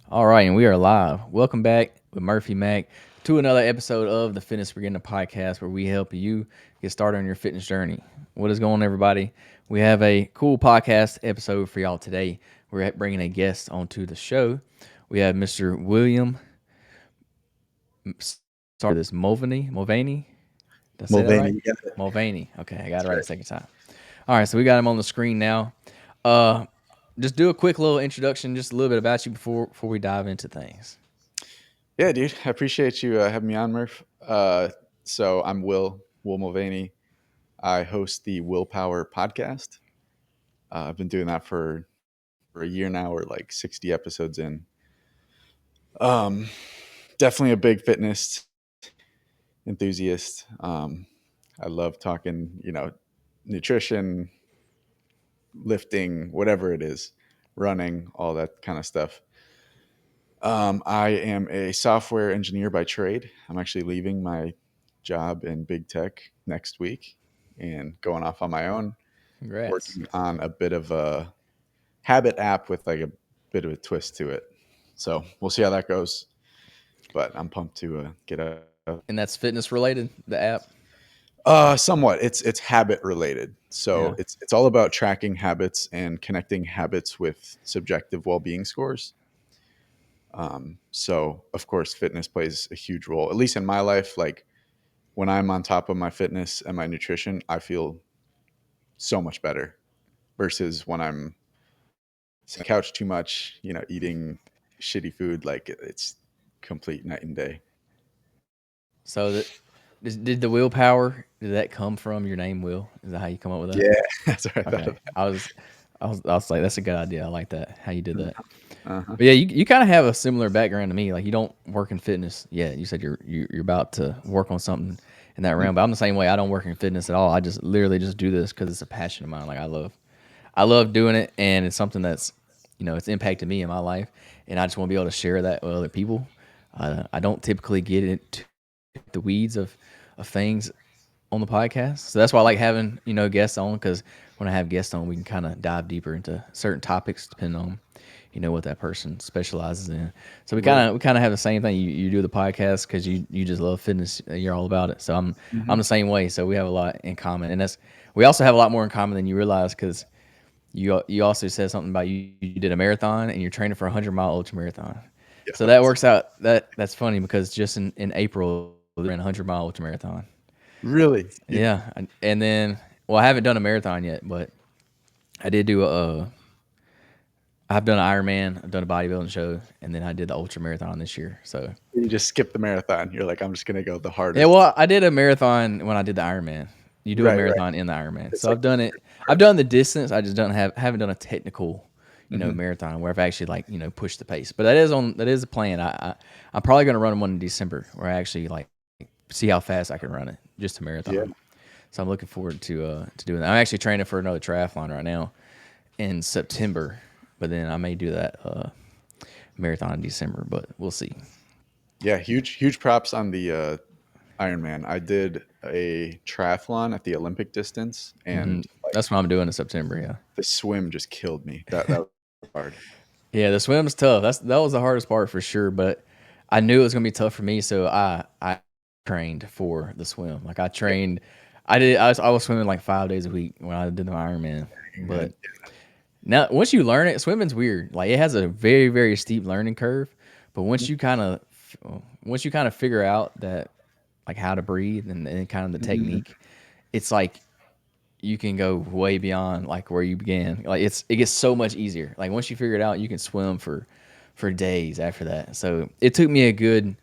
All right, and we are live. Welcome back with Murphy Mac to another episode of the Fitness Beginner Podcast, where we help you get started on your fitness journey. What is going on, everybody? We have a cool podcast episode for y'all today. We're bringing a guest onto the show. We have Mr. William. Sorry, this Mulvaney. Did I say that Mulvaney, right? you got it. Mulvaney. Okay, I got it That's right the right. second time. All right, so we got him on the screen now. Uh, just do a quick little introduction, just a little bit about you before we dive into things. Yeah, dude. I appreciate you having me on, Murph. So I'm Will Mulvaney. I host the Willpower Podcast. I've been doing that for a year now. We're like 60 episodes in. Um, Definitely a big fitness enthusiast. I love talking, nutrition, lifting, whatever it is, running, all that kind of stuff. I am a software engineer by trade. I'm actually leaving my job in big tech next week and going off on my own, Congrats. working on a bit of a habit app with like a bit of a twist to it. So we'll see how that goes. But I'm pumped to get out there. And that's fitness related, the app. Somewhat. It's habit related. So Yeah. it's all about tracking habits and connecting habits with subjective well being scores. So of course, fitness plays a huge role, at least in my life. Like when I'm on top of my fitness and my nutrition, I feel so much better versus when I'm sitting on the couch too much, eating shitty food. Like it's complete night and day. So did the willpower, did that come from your name Will? Is that how you come up with that? Yeah, that's what I thought Okay. of. I was like, that's a good idea. I like that. How you did that. Uh-huh. But yeah, you kind of have a similar background to me. Like you don't work in fitness yet. You said you're about to work on something in that realm. But I'm the same way. I don't work in fitness at all. I just literally just do this because it's a passion of mine. Like I love doing it, and it's something that's it's impacted me in my life, and I just want to be able to share that with other people. I don't typically get into the weeds of things on the podcast, so that's why I like having guests on, because when I have guests on, we can kind of dive deeper into certain topics depending on what that person specializes in. So we kind Right. of we kind of have the same thing. You do the podcast because you just love fitness. You're all about it. So I'm Hmm. the same way. So we have a lot in common, and that's we also have a lot more in common than you realize, because you also said something about you did a marathon and you're training for a 100-mile ultra marathon. So that Yes. works out. That's funny because just in April they ran a 100-mile ultra marathon. Really? Yeah, and then well, I haven't done a marathon yet, but I did do a. I've done an Ironman, I've done a bodybuilding show, and then I did the ultra marathon this year. So You just skip the marathon. You're like, I'm just gonna go the yeah, hardest. well, I did a marathon when I did the Ironman. You do a Right, right. marathon in the Ironman, It's so like I've the done it. I've done the distance. I just don't haven't done a technical, hmm marathon where I've actually like pushed the pace. But that is a plan. I'm probably gonna run one in December where I actually like see how fast I can run it, just a marathon. yeah. So I'm looking forward to doing that. I'm actually training for another triathlon right now in September, but then I may do that marathon in December. But we'll see. Yeah, huge props on the Ironman. I did a triathlon at the Olympic distance, and like That's what I'm doing in September. Yeah. the swim just killed me. That was hard. Yeah, the swim's tough. That was the hardest part for sure. But I knew it was gonna be tough for me, so I trained for the swim. Like I Yeah, trained, I was swimming like 5 days a week when I did the Ironman. man. But now once you learn it, swimming's weird. Like it has a very steep learning curve. But once you kind of figure out that like how to breathe and kind of the Mhm. technique, it's like you can go way beyond like where you began. Like it gets so much easier. Like once you figure it out, you can swim for days after that. So it took me a good,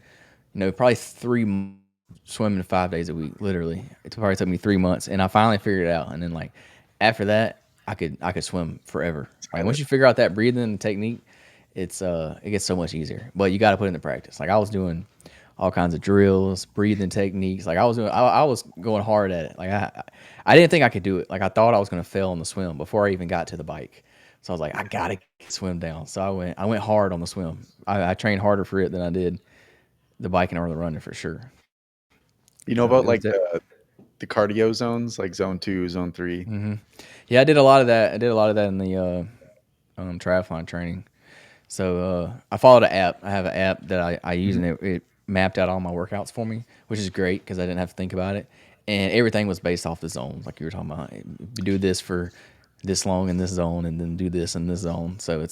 probably 3 months swimming 5 days a week. Literally, it probably took me 3 months, and I finally figured it out. And then like after that, I could swim forever. Like Tyler. once you figure out that breathing and technique, it gets so much easier. But you got to put it into practice. Like I was doing all kinds of drills, breathing techniques. Like I was going hard at it. Like I didn't think I could do it. Like I thought I was gonna fail on the swim before I even got to the bike. So I was like, I gotta swim down. So I went hard on the swim. I trained harder for it than I did the biking or the running for sure. You know So it about was like it. the cardio zones, like zone 2, zone 3? Yeah, I did a lot of that. I did a lot of that in the triathlon training. So I followed an app. I have an app that I use, Mhm. and it mapped out all my workouts for me, which is great because I didn't have to think about it. And everything was based off the zones, like you were talking about. You do this for this long in this zone, and then do this in this zone. So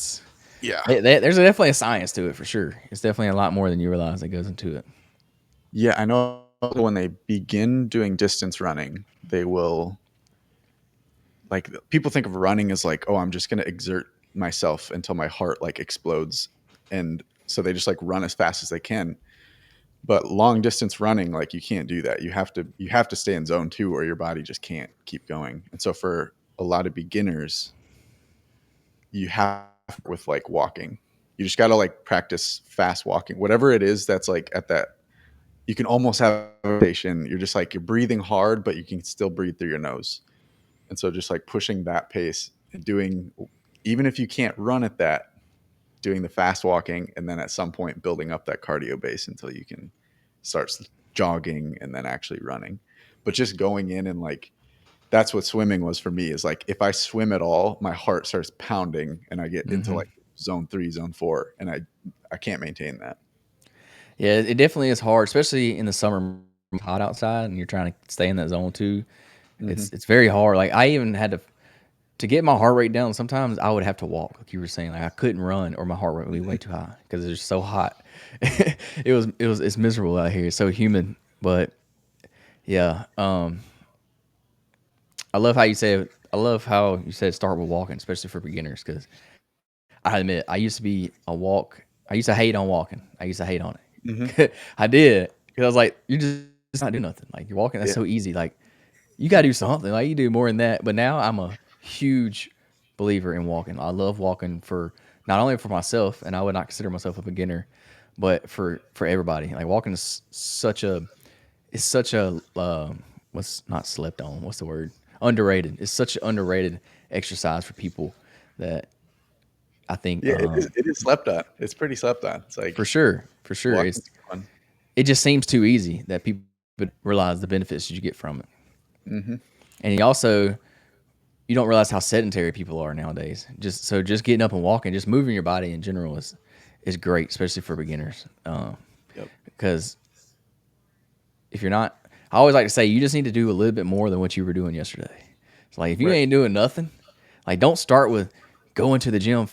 Yeah. there's definitely a science to it for sure. It's definitely a lot more than you realize that goes into it. Yeah, I know when they begin doing distance running, they will like people think of running as like, oh, I'm just going to exert myself until my heart like explodes. And so they just like run as fast as they can. But long distance running, like you can't do that. You have to stay in zone 2 or your body just can't keep going. And so for a lot of beginners, you have with like walking. You just got to like practice fast walking. Whatever it is that's like at that, you can almost have a station. You're just like you're breathing hard, but you can still breathe through your nose. And so just like pushing that pace and doing, even if you can't run at that, doing the fast walking and then at some point building up that cardio base until you can start jogging and then actually running. But just going in and like, that's what swimming was for me, is like if I swim at all, my heart starts pounding and I get into Hmm. like zone 3, zone 4, and I can't maintain that. Yeah, it definitely is hard, especially in the summer. It's hot outside, and you're trying to stay in that zone too. Hmm. It's very hard. Like I even had to get my heart rate down. Sometimes I would have to walk, like you were saying. Like I couldn't run, or my heart rate would be way too high because it's just so hot. It's miserable out here. It's so humid. But yeah, I love how you said start with walking, especially for beginners. Because I admit I used to be a walk. I used to hate on walking. I used to hate on Hmm. it. I did because I was like, you're just not doing nothing. Like you're walking. That's Yeah. so easy. Like you got to do something. Like you do more than that. But now I'm a huge believer in walking. I love walking for not only for myself, and I would not consider myself a beginner, but for everybody. Like walking is such a what's not slept on. What's the word? Underrated. It's such an underrated exercise for people that I think Yeah, it is slept on. It's pretty slept on. It's like for sure, walking's fun. it just seems too easy that people would realize the benefits you get from it. Hmm. And you don't realize how sedentary people are nowadays. Just getting up and walking, just moving your body in general is great, especially for beginners. Yep. Because if you're not, I always like to say you just need to do a little bit more than what you were doing yesterday. It's like if you Right. ain't doing nothing, like don't start with going to the gym.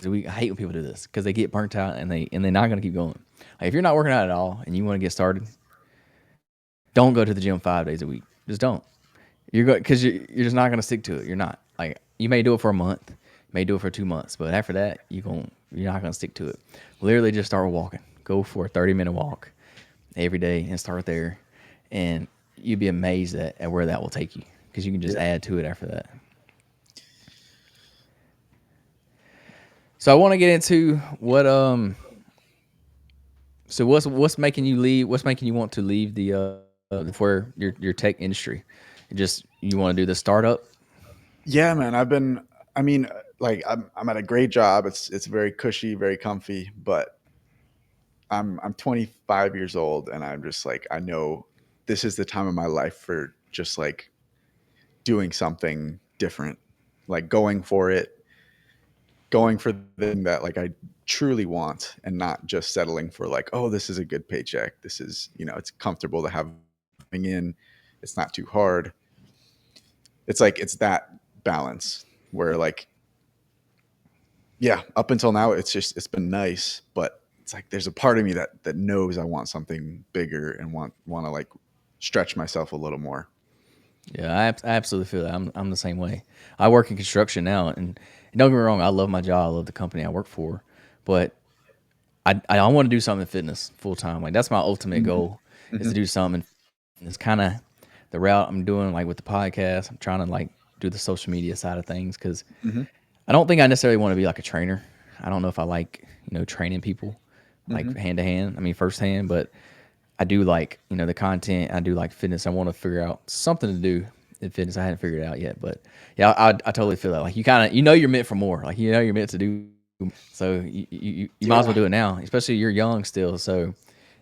I hate when people do this because they get burnt out and they're not going to keep going. Like if you're not working out at all and you want to get started, don't go to the gym 5 days a week. Just don't. You're going because you're just not going to stick to it. You're not. Like you may do it for a month, you may do it for 2 months, but after that you're not going to stick to it. Literally, just start walking. Go for a 30-minute walk every day and start there, and you'd be amazed at where that will take you because you can just Yeah. add to it after that. So I want to get into what's making you leave? What's making you want to leave for your tech industry? Just you want to do the startup? Yeah, man. I mean, like I'm at a great job. It's very cushy, very comfy, but I'm 25 years old and I'm just like, I know this is the time of my life for just like doing something different, like going for the thing that like I truly want and not just settling for like, oh, this is a good paycheck. This is, it's comfortable to have in. It's not too hard. It's like it's that balance where like, yeah, up until now it's been nice, but it's like there's a part of me that knows I want something bigger and want to like stretch myself a little more. Yeah, I absolutely feel that. I'm the same way. I work in construction now, and don't get me wrong, I love my job. I love the company I work for, but I want to do something in fitness full time. Like that's my ultimate Mhm. goal is Mhm. to do something. And it's kind of the route I'm doing, like with the podcast. I'm trying to like do the social media side of things because Mhm. I don't think I necessarily want to be like a trainer. I don't know if I like training people like Mhm. hand to hand. I mean firsthand, but I do like the content. I do like fitness. I want to figure out something to do in fitness. I hadn't figured it out yet, but yeah, I totally feel that. Like you kind of you're meant for more. Like you're meant to do. So you might as well Yeah. do it now. Especially you're young still, so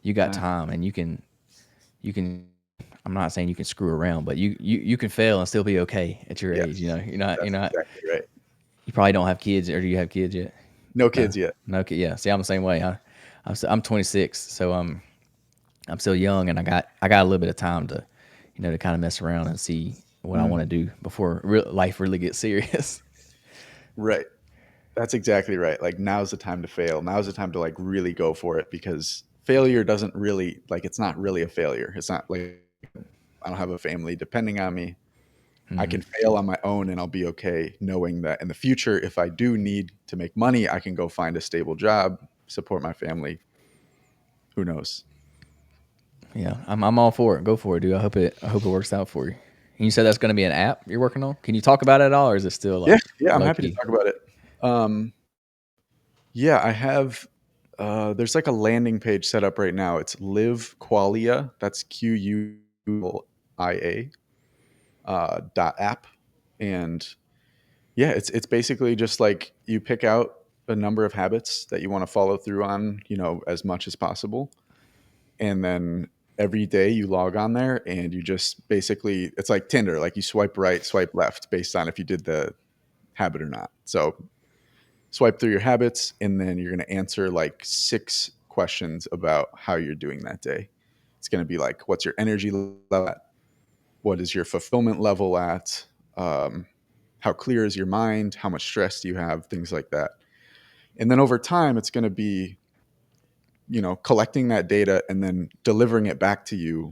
you got Yeah. time and you can. I'm not saying you can screw around, but you can fail and still be okay at your age. Yes. You're not That's exactly right. you probably don't have kids, or do you have kids yet? No No, kids yet. no, yeah. See, I'm the same way. I'm 26, so I'm still young, and I got a little bit of time to, to kind of mess around and see what I want to Mhm. do before life really gets serious. Right. That's exactly right. Like now's the time to fail. Now's the time to like really go for it because failure doesn't really like it's not really a failure. It's not like I don't have a family depending on me. I Hmm. can fail on my own and I'll be okay knowing that in the future if I do need to make money, I can go find a stable job, support my family. Who knows? Yeah, I'm all for it. Go for it, dude. I hope it works out for you. And you said that's going to be an app you're working on. Can you talk about it at all, or is it still Yeah, like yeah, I'm low happy to key? talk about it. Um, yeah, I have there's like a landing page set up right now. It's Live Qualia. That's QUIA dot app. And yeah, it's basically just like you pick out a number of habits that you want to follow through on, as much as possible. And then every day you log on there and you just basically it's like Tinder, like you swipe right, swipe left based on if you did the habit or not. So swipe through your habits and then you're going to answer like 6 questions about how you're doing that day. It's going to be like what's your energy level at? What is your fulfillment level at? Um, how clear is your mind? How much stress do you have? Things like that. And then over time, it's going to be, collecting that data and then delivering it back to you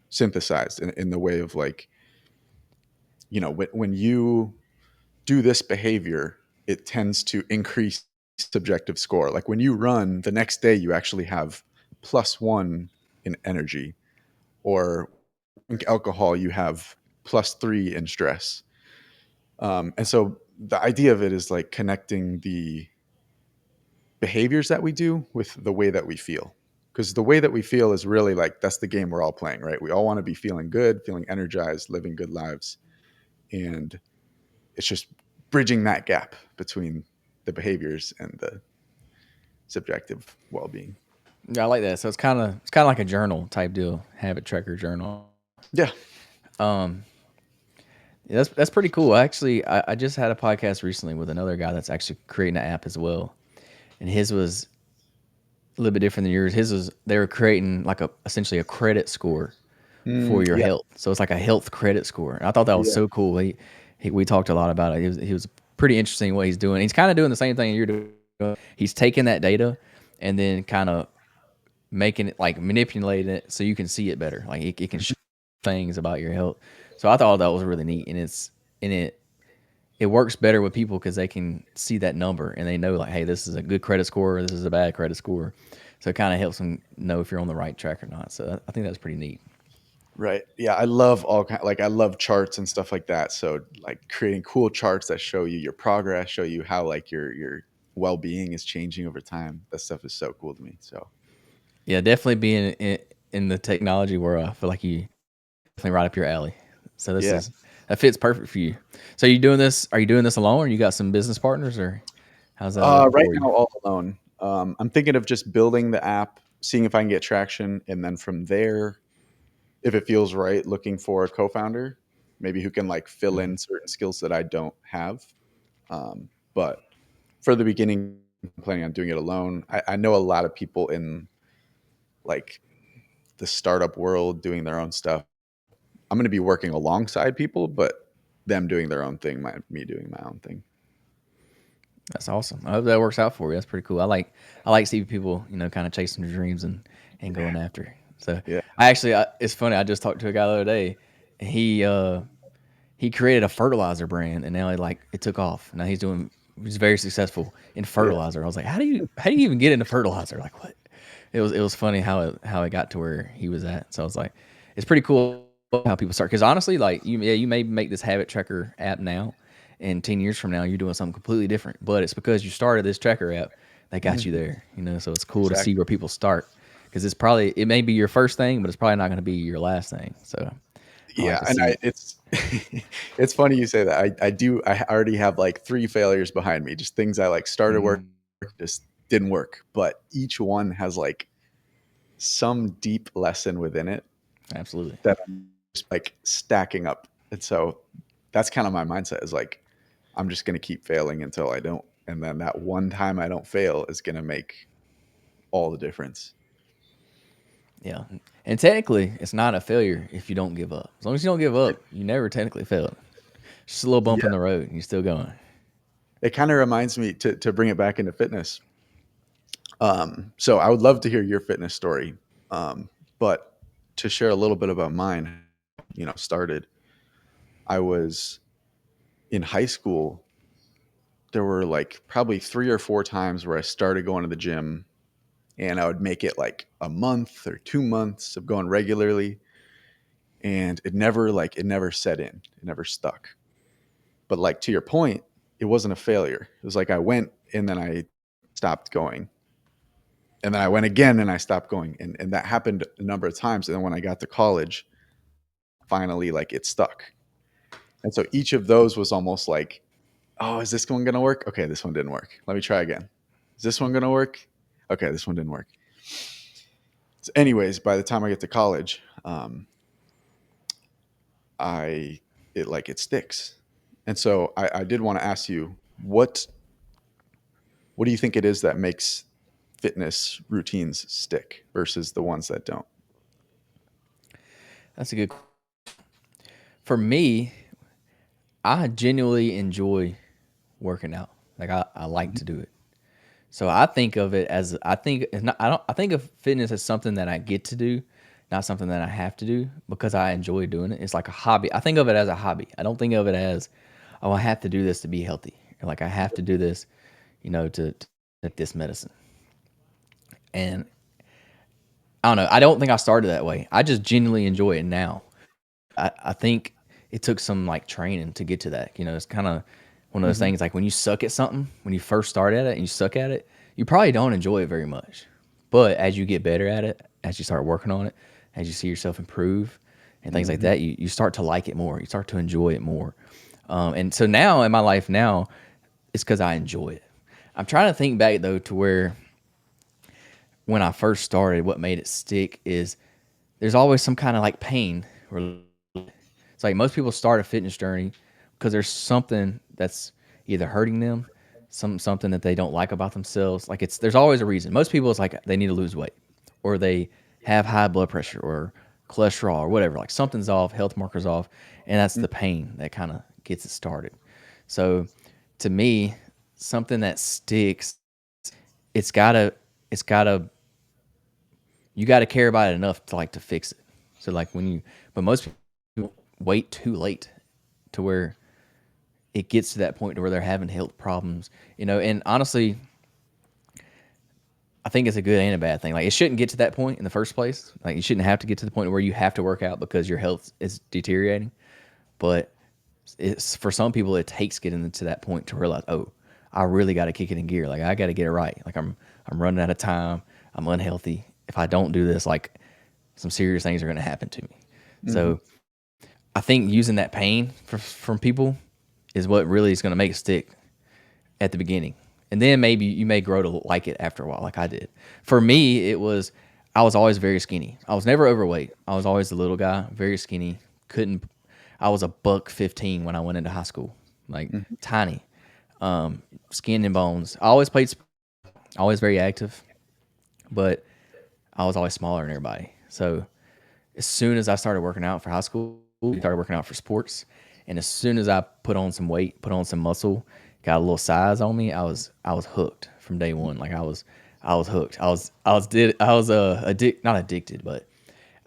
synthesized in the way of like, when you do this behavior, it tends to increase subjective score. Like when you run the next day, you actually have +1 in energy, or drink alcohol, you have +3 in stress. And so the idea of it is like connecting the behaviors that we do with the way that we feel. Because the way that we feel is really like that's the game we're all playing, right? We all want to be feeling good, feeling energized, living good lives. And it's just bridging that gap between the behaviors and the subjective well-being. Yeah, I like that. So it's kind of like a journal type deal, habit tracker journal. Yeah. Um, yeah, that's pretty cool. Actually, I just had a podcast recently with another guy that's actually creating an app as well, and his was a little bit different than yours. His was they were creating like a essentially a credit score for your Yeah. health. So it's like a health credit score. And I thought that was Yeah. so cool. We talked a lot about it. He was pretty interesting what he's doing. He's kind of doing the same thing you're doing. He's taking that data and then kind of making it like manipulating it so you can see it better. Like it can show things about your health. So I thought that was really neat, and it works better with people because they can see that number and they know like, hey, this is a good credit score, or this is a bad credit score. So it kind of helps them know if you're on the right track or not. So I think that's pretty neat. Right. Yeah. I love like I love charts and stuff like that. So like creating cool charts that show you your progress, show you how like your well-being is changing over time. That stuff is so cool to me. So Yeah, definitely being in the technology world, I feel like you definitely right up your alley. So yeah. that fits perfect for you. So you doing this? Are you doing this alone, or you got some business partners, or how's that looking Right for you? now, all alone. I'm thinking of just building the app, seeing if I can get traction, and then from there, if it feels right, looking for a co-founder, maybe who can like fill Mhm. in certain skills that I don't have. But for the beginning, I'm planning on doing it alone. I know a lot of people in like the startup world doing their own stuff. I'm going to be working alongside people, but them doing their own thing, me doing my own thing. That's awesome. I hope that works out for you. That's pretty cool. I like seeing people, kind of chasing their dreams and going after it. So Yeah. it's funny. I just talked to a guy the other day, and he created a fertilizer brand, and now it took off. Now he's very successful in Yeah. fertilizer. I was like, how do you even get into fertilizer? Like what? It was funny how it got to where he was at. So I was like, it's pretty cool how people start. Because honestly, like you may make this habit tracker app now, and 10 years from now you're doing something completely different. But it's because you started this tracker app that got you Mhm. there. So it's cool to see Exactly. where people start because it may be your first thing, but it's probably not going to be your last thing. So I like Yeah, to and see. it's it's funny you say that. I already have like 3 failures behind me, just things I like started Mhm. work just didn't work, but each one has like some deep lesson within it Absolutely. that I'm just like stacking up. And so that's kind of my mindset is like I'm just going to keep failing until I don't And then that one time I don't fail is going to make all the difference. Yeah. And technically, it's not a failure if you don't give up. As long as you don't give up, you never technically failed. Just a little bump in Yeah. the road and you're still going. It kind of reminds me to bring it back into fitness. So I would love to hear your fitness story. But to share a little bit about mine, started, I was in high school. There were like probably 3 or 4 times where I started going to the gym, and I would make it like a month or 2 months of going regularly. And it never set in. It never stuck. But like, to your point, it wasn't a failure. It was like I went and then I stopped going. And then I went again and I stopped going. And that happened a number of times. And then when I got to college, finally, like, it stuck. And so each of those was almost like, oh, is this one going to work? Okay, this one didn't work. Let me try again. Is this one going to work? Okay, this one didn't work. So anyways, by the time I get to college, it sticks. And so I did want to ask you, what do you think it is that makes fitness routines stick versus the ones that don't? That's a good. For me, I genuinely enjoy working out. Like I like to do it. So I think of it as I think it's not, I don't I think of fitness as something that I get to do, not something that I have to do because I enjoy doing it. It's like a hobby. I think of it as a hobby. I don't think of it as, oh, I have to do this to be healthy. Or like I have to do this, to take this medicine. And I don't know. I don't think I started that way. I just genuinely enjoy it now. I think it took some like training to get to that. It's kind of one of those Hmm. things like when you suck at something, when you first start at it and you suck at it, you probably don't enjoy it very much. But as you get better at it, as you start working on it, as you see yourself improve and things like Hmm. that, you start to like it more. You start to enjoy it more. And so now in my life now, it's because I enjoy it. I'm trying to think back though to where when I first started, what made it stick is there's always some kind of like pain. It's like most people start a fitness journey because there's something that's either hurting them, something that they don't like about themselves. Like there's always a reason. Most people it's like they need to lose weight, or they have high blood pressure or cholesterol or whatever. Like something's off, health markers off, and that's the pain that kind of gets it started. So to me, something that sticks, it's gotta you gotta care about it enough to like to fix it. So like but most people wait too late to where it gets to that point to where they're having health problems, and honestly, I think it's a good and a bad thing. Like it shouldn't get to that point in the first place. Like you shouldn't have to get to the point where you have to work out because your health is deteriorating. But it's for some people it takes getting to that point to realize, oh, I really got to kick it in gear. Like I got to get it right. Like I'm running out of time. I'm unhealthy. If I don't do this, like some serious things are going to happen to me. Hmm. So I think using that pain from people is what really is going to make it stick at the beginning. And then maybe you may grow to like it after a while, like I did. For me, I was always very skinny. I was never overweight. I was always the little guy, very skinny. I was a buck 15 when I went into high school, like Hmm. tiny, skin and bones. I always played, always very active, but I was always smaller than everybody. So as soon as I started working out for high school, I started working out for sports. And as soon as I put on some weight, put on some muscle, got a little size on me, I was hooked from day one. Like I was hooked. Not addicted, but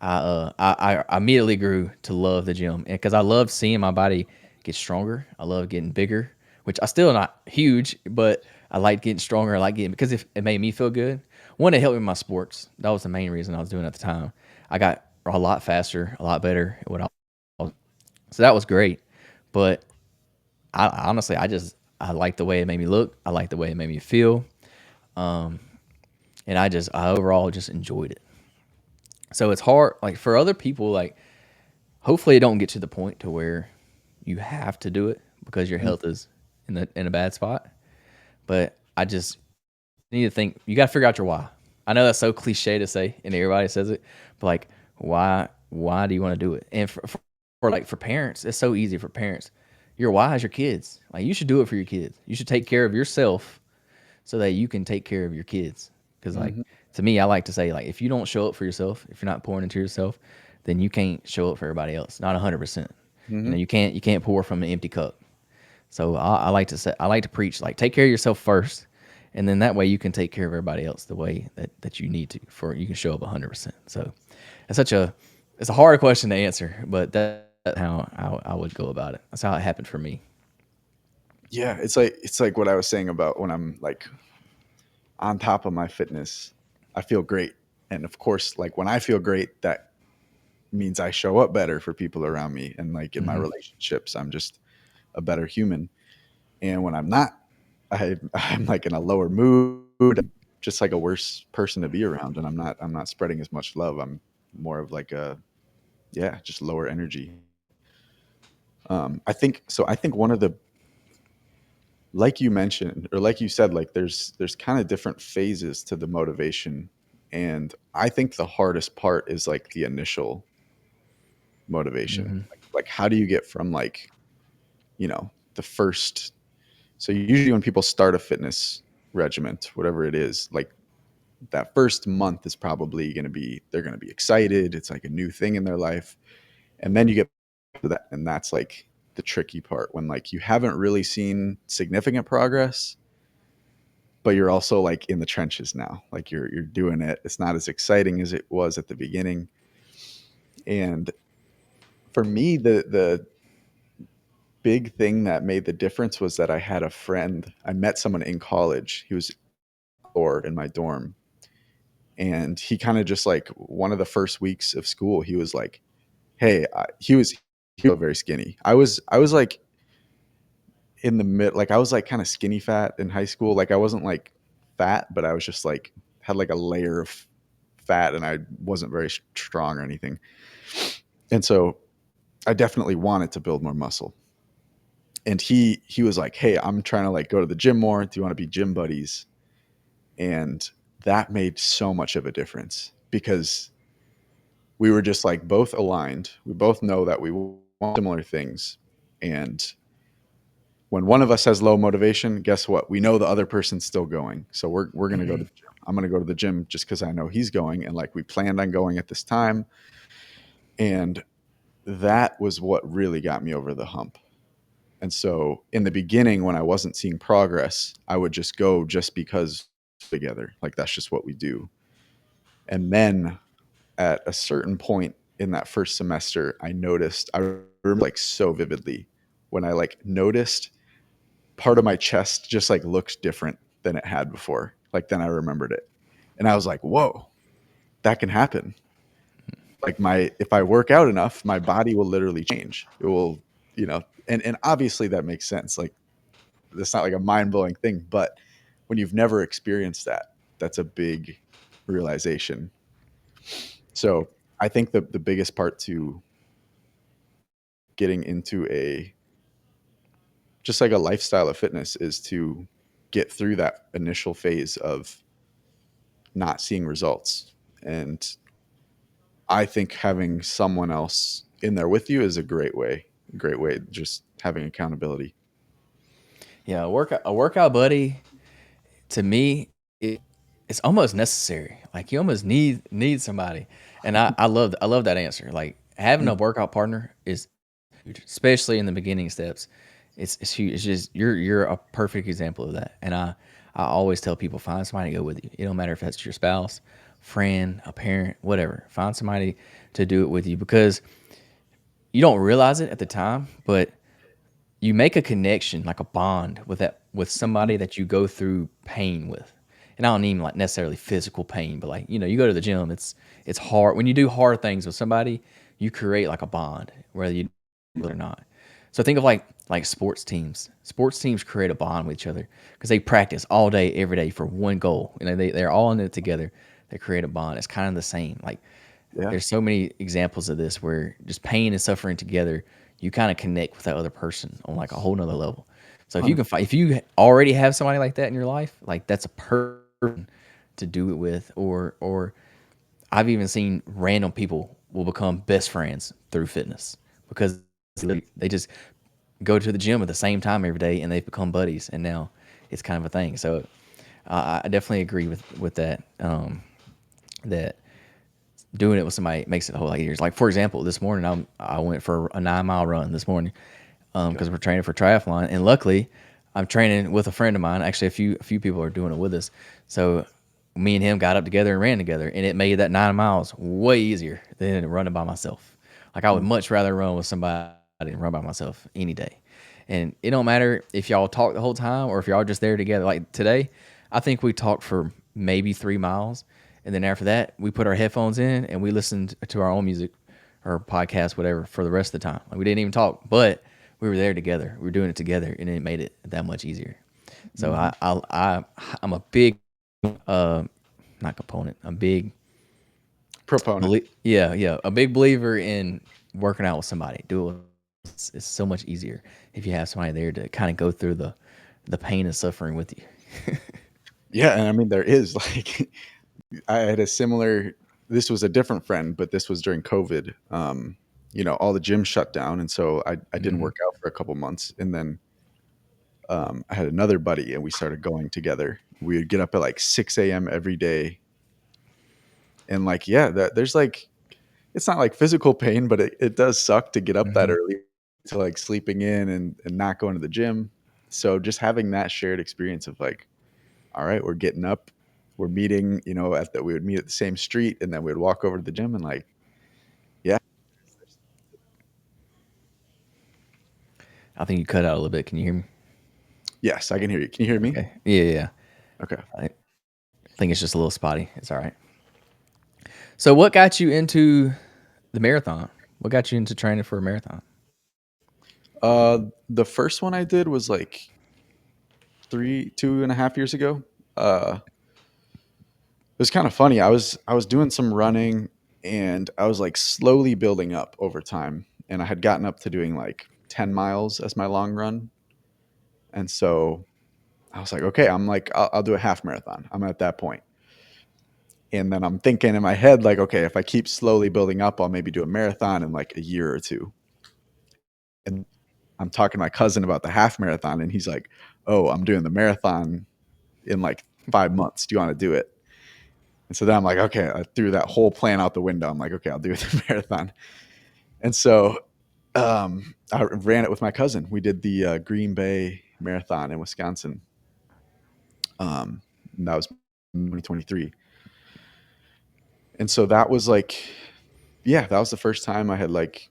I immediately grew to love the gym because I loved seeing my body get stronger. I love getting bigger, which I still not huge, but I like getting stronger. I like getting because if it made me feel good. One, it helped me in my sports. That was the main reason I was doing it at the time. I got a lot faster, a lot better at what I was. So that was great. But I honestly, I like the way it made me look. I like the way it made me feel, and I overall just enjoyed it. So it's hard, like for other people, like hopefully it don't get to the point to where you have to do it because your health is in a bad spot. But I just need to think. You got to figure out your why. I know that's so cliche to say, and everybody says it, but like why do you want to do it? And for parents, it's so easy for parents. your why is your kids. Like you should do it for your kids. You should take care of yourself so that you can take care of your kids. Because like Hmm. to me, I like to say like if you don't show up for yourself, if you're not pouring into yourself, then you can't show up for everybody else. Not 100%. You know, Hmm. you can't pour from an empty cup. So I like to say I like to preach like take care of yourself first, and then that way you can take care of everybody else the way that you need to for you can show up 100%. So it's such a it's a hard question to answer, but that's how I would go about it. That's how it happened for me. Yeah, it's like what I was saying about when I'm like on top of my fitness, I feel great. And of course, like when I feel great, that means I show up better for people around me. And like in my Hmm. relationships, I'm just a better human. And when I'm not, I'm like in a lower mood, just like a worse person to be around. And I'm not spreading as much love. I'm more of like a, yeah, just lower energy. I think one of the, like you mentioned, or like you said, like there's kind of different phases to the motivation. And I think the hardest part is like the initial motivation. Hmm. Like how do you get from like, the first, so usually when people start a fitness regiment, whatever it is, like that first month is probably going to be, they're going to be excited. It's like a new thing in their life. And then you get to that. And that's like the tricky part when like you haven't really seen significant progress, but you're also like in the trenches now. Like you're doing it. It's not as exciting as it was at the beginning. And for me, the big thing that made the difference was that I had a friend. I met someone in college. He was or in my dorm, and he kind of just like one of the first weeks of school, he was like, "Hey," he was very skinny. I was like in the mid, like I was like kind of skinny fat in high school. Like I wasn't like fat, but I was just like had like a layer of fat, and I wasn't very strong or anything. And so I definitely wanted to build more muscle. And he was like, "Hey, I'm trying to like go to the gym more. Do you want to be gym buddies?" And that made so much of a difference because we were just like both aligned. We both know that we want similar things. And when one of us has low motivation, guess what? We know the other person's still going. So we're going to go to the gym. I'm going to go to the gym just cuz I know he's going, and like we planned on going at this time. And that was what really got me over the hump. And so in the beginning when I wasn't seeing progress, I would just go just because together. Like that's just what we do. And then at a certain point in that first semester, I remember like so vividly when I like noticed part of my chest just like looked different than it had before. Like then I remembered it. And I was like, whoa, that can happen. Like if I work out enough, my body will literally change. It will, and obviously that makes sense. Like that's not like a mind blowing thing, but when you've never experienced that, that's a big realization. So I think the biggest part to getting into a just like a lifestyle of fitness is to get through that initial phase of not seeing results. And I think having someone else in there with you is a great way, just having accountability. Yeah, a workout buddy to me it's almost necessary. Like you almost need somebody, and I love that answer. Like having a workout partner is huge, especially in the beginning steps. It's huge. It's just you're a perfect example of that. And I always tell people find somebody to go with you. It don't matter if that's your spouse, friend, a parent, whatever. Find somebody to do it with you because you don't realize it at the time, but you make a connection, like a bond with somebody that you go through pain with. And I don't mean like necessarily physical pain, but like, you go to the gym, it's hard. When you do hard things with somebody, you create like a bond, whether you do it or not. So think of like sports teams. Sports teams create a bond with each other because they practice all day, every day for one goal. They're all in it together. They create a bond. It's kind of the same. Like Yeah. there's so many examples of this where just pain and suffering together, you kind of connect with that other person on like a whole nother level. So if you can 100%. find, if you already have somebody like that in your life, like that's a person to do it with, or I've even seen random people will become best friends through fitness because they just go to the gym at the same time every day, and they've become buddies, and now it's kind of a thing. So I definitely agree with that. That doing it with somebody makes it a whole lot easier. Like for example, this morning I went for a 9 mile run this morning Okay. because we're training for triathlon, and luckily I'm training with a friend of mine. Actually, a few people are doing it with us. So me and him got up together and ran together, and it made that 9 miles way easier than running by myself. Like I would Mm. much rather run with somebody than run by myself any day. And it don't matter if y'all talk the whole time or if y'all just there together. Like today, I think we talked for maybe 3 miles, and then after that, we put our headphones in and we listened to our own music or podcast, whatever, for the rest of the time. Like we didn't even talk, but we were there together. We were doing it together, and it made it that much easier. So Mhm. I'm a big not component. I'm big Proponent. yeah, a big believer in working out with somebody. Do it with somebody. It's so much easier if you have somebody there to kind of go through the pain and suffering with you. Yeah, and I mean there is like I had a similar. This was a different friend, but this was during COVID. All the gyms shut down, and so I didn't Hmm. work out for a couple months, and then I had another buddy, and we started going together. We would get up at like 6 a.m. every day, and like yeah, there's like it's not like physical pain, but it does suck to get up that Hmm. early to like sleeping in and not going to the gym. So just having that shared experience of like, all right, we're getting up, we're meeting, at that we would meet at the same street and then we would walk over to the gym and like, yeah, I think you cut out a little bit. Can you hear me? yes, I can hear you. Can you hear me? Okay. Yeah, yeah. Okay. I think it's just a little spotty. It's all right. So, what got you into the marathon? What got you into training for a marathon? The first one I did was like 2.5 years ago. It was kind of funny. I was doing some running and I was like slowly building up over time. And I had gotten up to doing like 10 miles as my long run. And so I was like, okay, I'm like, I'll do a half marathon. I'm at that point. And then I'm thinking in my head, like, okay, if I keep slowly building up, I'll maybe do a marathon in like a year or two. And I'm talking to my cousin about the half marathon. And he's like, oh, I'm doing the marathon in like 5 months. Do you want to do it? And so then I'm like, okay, I threw that whole plan out the window. I'm like, okay, I'll do the marathon. And so I ran it with my cousin. We did the Green Bay Marathon in Wisconsin. Um, and that was 2023. And so that was like, yeah, that was the first time I had like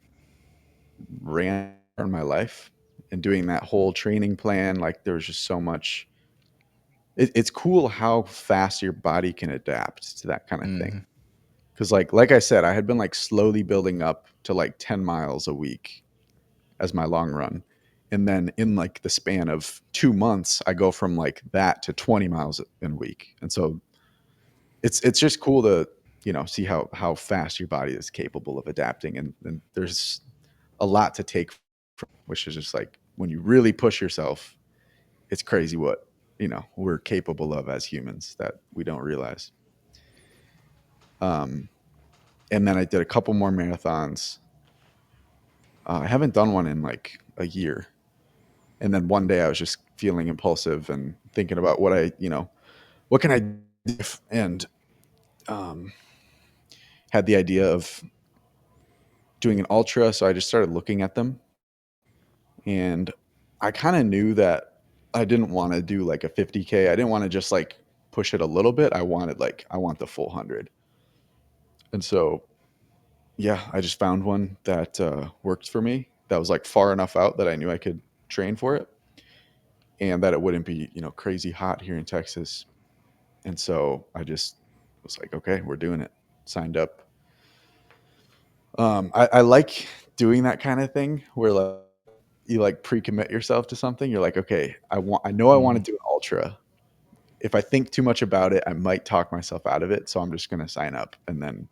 ran in my life and doing that whole training plan. Like there was just so much. It's cool how fast your body can adapt to that kind of thing. Hmm. Because like I said, I had been like slowly building up to like 10 miles a week as my long run. And then in like the span of 2 months, I go from like that to 20 miles in a week. And so it's just cool to, see how fast your body is capable of adapting. And there's a lot to take from, which is just like when you really push yourself, it's crazy what, we're capable of as humans that we don't realize. Um, and then I did a couple more marathons. I haven't done one in like a year. And then one day I was just feeling impulsive and thinking about what can I do? And um, had the idea of doing an ultra. So I just started looking at them. And I kind of knew that I didn't want to do like a 50K. I didn't want to just like push it a little bit. I want the full 100. And so, yeah, I just found one that worked for me. That was like far enough out that I knew I could train for it and that it wouldn't be, crazy hot here in Texas. And so I just was like, okay, we're doing it. Signed up. I like doing that kind of thing where like you like pre-commit yourself to something. You're like, okay, I know I want Hmm. to do an ultra. If I think too much about it, I might talk myself out of it. So I'm just gonna sign up. And then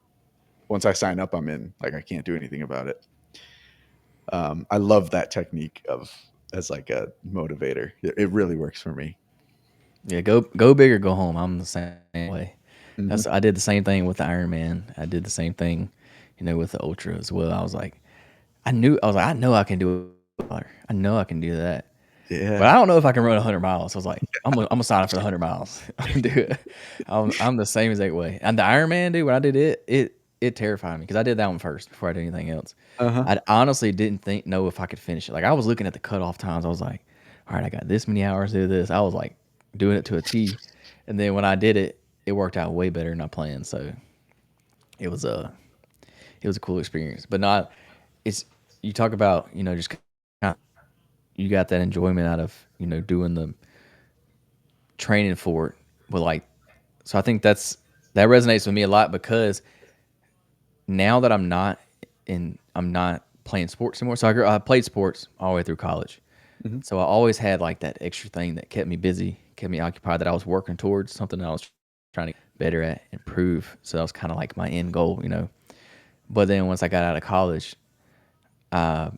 once I sign up, I'm in. Like I can't do anything about it. I love that technique of as like a motivator. It really works for me. Yeah, go big or go home. I'm the same way. Hmm. I did the same thing with the Ironman. I did the same thing, with the Ultra as well. I was like, I know I can do it. I know I can do that. But Yeah. I don't know if I can run 100 miles. So I was like, I'm gonna sign up for the 100 miles. I'm gonna do it. I'm the same exact way. And the Ironman, dude, when I did it terrified me because I did that one first before I did anything else. Uh-huh. I honestly didn't know if I could finish it. Like I was looking at the cutoff times. I was like, all right, I got this many hours to do this. I was like doing it to a T. And then when I did it, it worked out way better than I planned. So it was a it was a cool experience. But not it's you talk about, just kind of, you got that enjoyment out of, doing the training for it. But like so I think that resonates with me a lot because now that I'm not playing sports anymore. So I played sports all the way through college. Hmm. So I always had like that extra thing that kept me busy, kept me occupied, that I was working towards, something that I was trying to get better at, improve. So that was kind of like my end goal. But then once I got out of college, uh,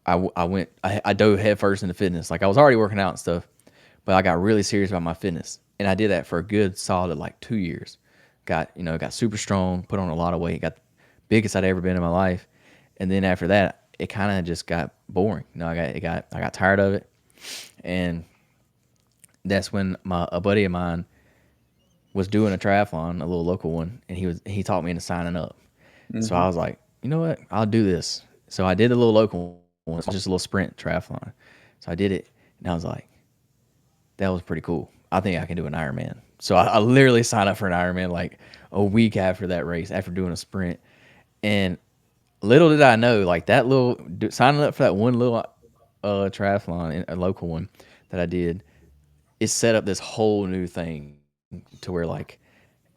I dove headfirst into fitness. Like I was already working out and stuff, but I got really serious about my fitness, and I did that for a good solid like 2 years. Got super strong, put on a lot of weight, got the biggest I'd ever been in my life, and then after that, it kind of just got boring. I got tired of it, and that's when a buddy of mine was doing a triathlon, a little local one, and he taught me into signing up. So Hmm. I was like, you know what, I'll do this. So I did a little local one, just a little sprint triathlon. So I did it, and I was like, that was pretty cool. I think I can do an Ironman. So I literally signed up for an Ironman like a week after that race, after doing a sprint. And little did I know, like signing up for that one little triathlon, a local one that I did, it set up this whole new thing to where like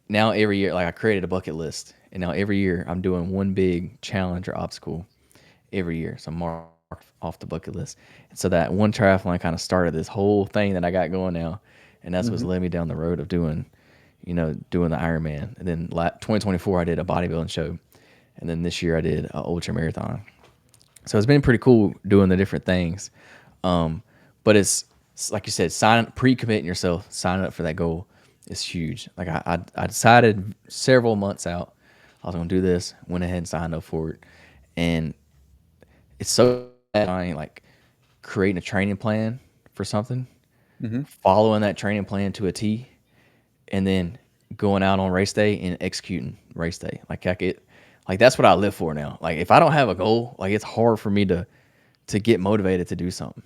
now every year, like I created a bucket list, and now every year I'm doing one big challenge or obstacle every year. So I'm marked off the bucket list. And so that one triathlon kind of started this whole thing that I got going now. And that's what's Hmm. led me down the road of doing the Ironman. And then 2024, I did a bodybuilding show. And then this year I did an ultra marathon. So it's been pretty cool doing the different things. Um, but it's like you said, pre-committing yourself, signing up for that goal is huge. Like I decided several months out I was going to do this, went ahead and signed up for it. And it's so satisfying, like creating a training plan for something, Hmm. following that training plan to a T, and then going out on race day and executing race day. Like that's what I live for now. Like if I don't have a goal, like it's hard for me to get motivated to do something.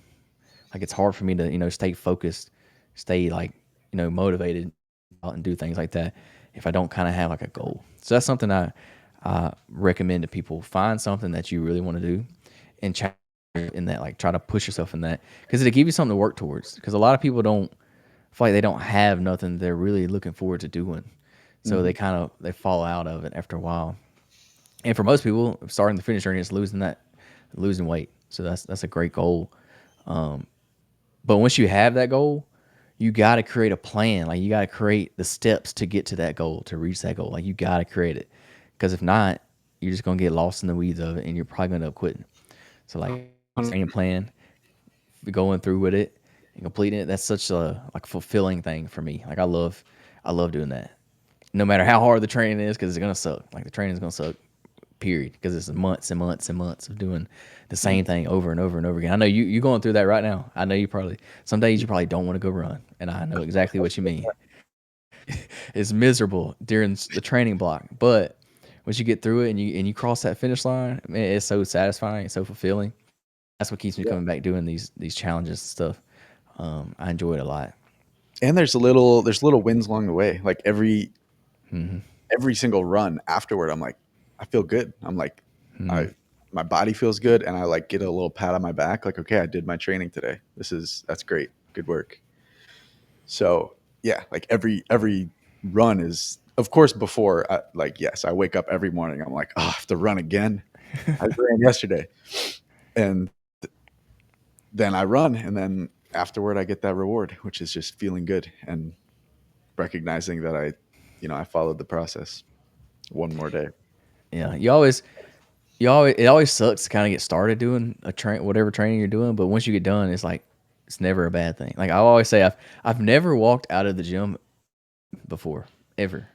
Like it's hard for me to stay focused, stay like motivated out and do things like that if I don't kind of have like a goal. So that's something I recommend to people. Find something that you really want to do and in that, like try to push yourself in that because it'll give you something to work towards. Because a lot of people don't feel like they don't have nothing they're really looking forward to doing, so Hmm. they fall out of it after a while. And for most people, starting the fitness journey is losing weight. So that's a great goal. But once you have that goal, you got to create a plan. Like you got to create the steps to get to that goal, to reach that goal. Like you got to create it, because if not, you're just gonna get lost in the weeds of it, and you're probably gonna end up quitting. So like training plan, going through with it and completing it, that's such a like fulfilling thing for me. Like I love doing that. No matter how hard the training is, because it's gonna suck. Like the training is gonna suck, period. Because it's months and months and months of doing the Hmm. same thing over and over and over again. I know you going through that right now. I know you probably some days you probably don't want to go run, and I know exactly what you mean. It's miserable during the training block, but once you get through it and you cross that finish line, man, it's so satisfying, it's so fulfilling. That's what keeps me Yeah. coming back doing these challenges and stuff. I enjoy it a lot. And there's little wins along the way. Like every single run afterward, I'm like, I feel good. I'm like, I my body feels good, and I like get a little pat on my back. Like, okay, I did my training today. That's great. Good work. So yeah, like every run is, of course, before like, yes, I wake up every morning. I'm like, oh, I have to run again. I ran yesterday, and then I run, and then afterward I get that reward, which is just feeling good and recognizing that I followed the process one more day. Yeah, you always it always sucks to kind of get started doing whatever training you're doing, but once you get done, it's like it's never a bad thing. Like I always say, I've never walked out of the gym before, ever.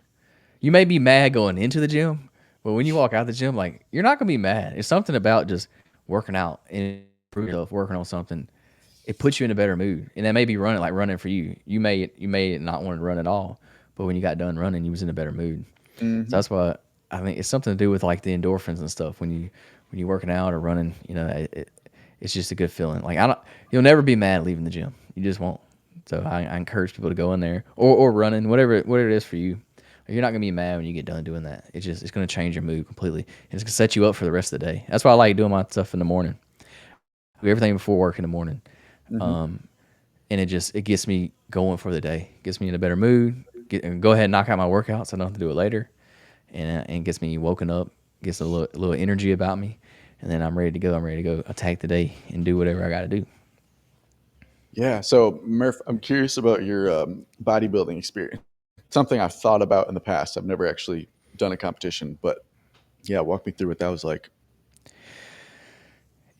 You may be mad going into the gym, but when you walk out the gym, like you're not gonna be mad. It's something about just working out and improve yourself, working on something, it puts you in a better mood. And that may be running, like running for you. You may not want to run at all, but when you got done running, you was in a better mood. So Hmm. that's why I mean it's something to do with like the endorphins and stuff when you're working out or running. It's just a good feeling. Like I don't, you'll never be mad leaving the gym. You just won't. So I encourage people to go in there or running, whatever it is for you. You're not gonna be mad when you get done doing that. It's gonna change your mood completely, and it's gonna set you up for the rest of the day. That's why I like doing my stuff in the morning. I do everything before work in the morning, Hmm. and it gets me going for the day. Gets me in a better mood. Go ahead and knock out my workout so I don't have to do it later, and gets me woken up. Gets a little energy about me, and then I'm ready to go. I'm ready to go attack the day and do whatever I got to do. Yeah. So Murph, I'm curious about your bodybuilding experience. Something I've thought about in the past. I've never actually done a competition, but yeah, walk me through what that was like.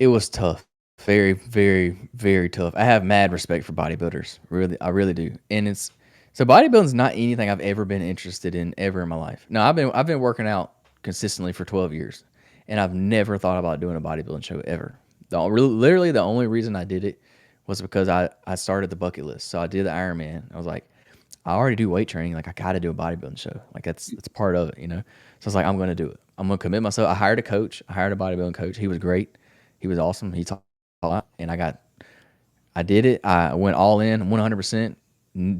It was tough. Very, very, very tough. I have mad respect for bodybuilders. Really, I really do. And it's so bodybuilding's not anything I've ever been interested in ever in my life. No, I've been working out consistently for 12 years, and I've never thought about doing a bodybuilding show ever. Literally the only reason I did it was because I started the bucket list. So I did the Ironman. I was like, I already do weight training. Like I got to do a bodybuilding show. Like that's part of it. So I was like, I'm going to do it. I'm going to commit myself. I hired a coach. I hired a bodybuilding coach. He was great. He was awesome. He taught a lot, and I did it. I went all in, 100%.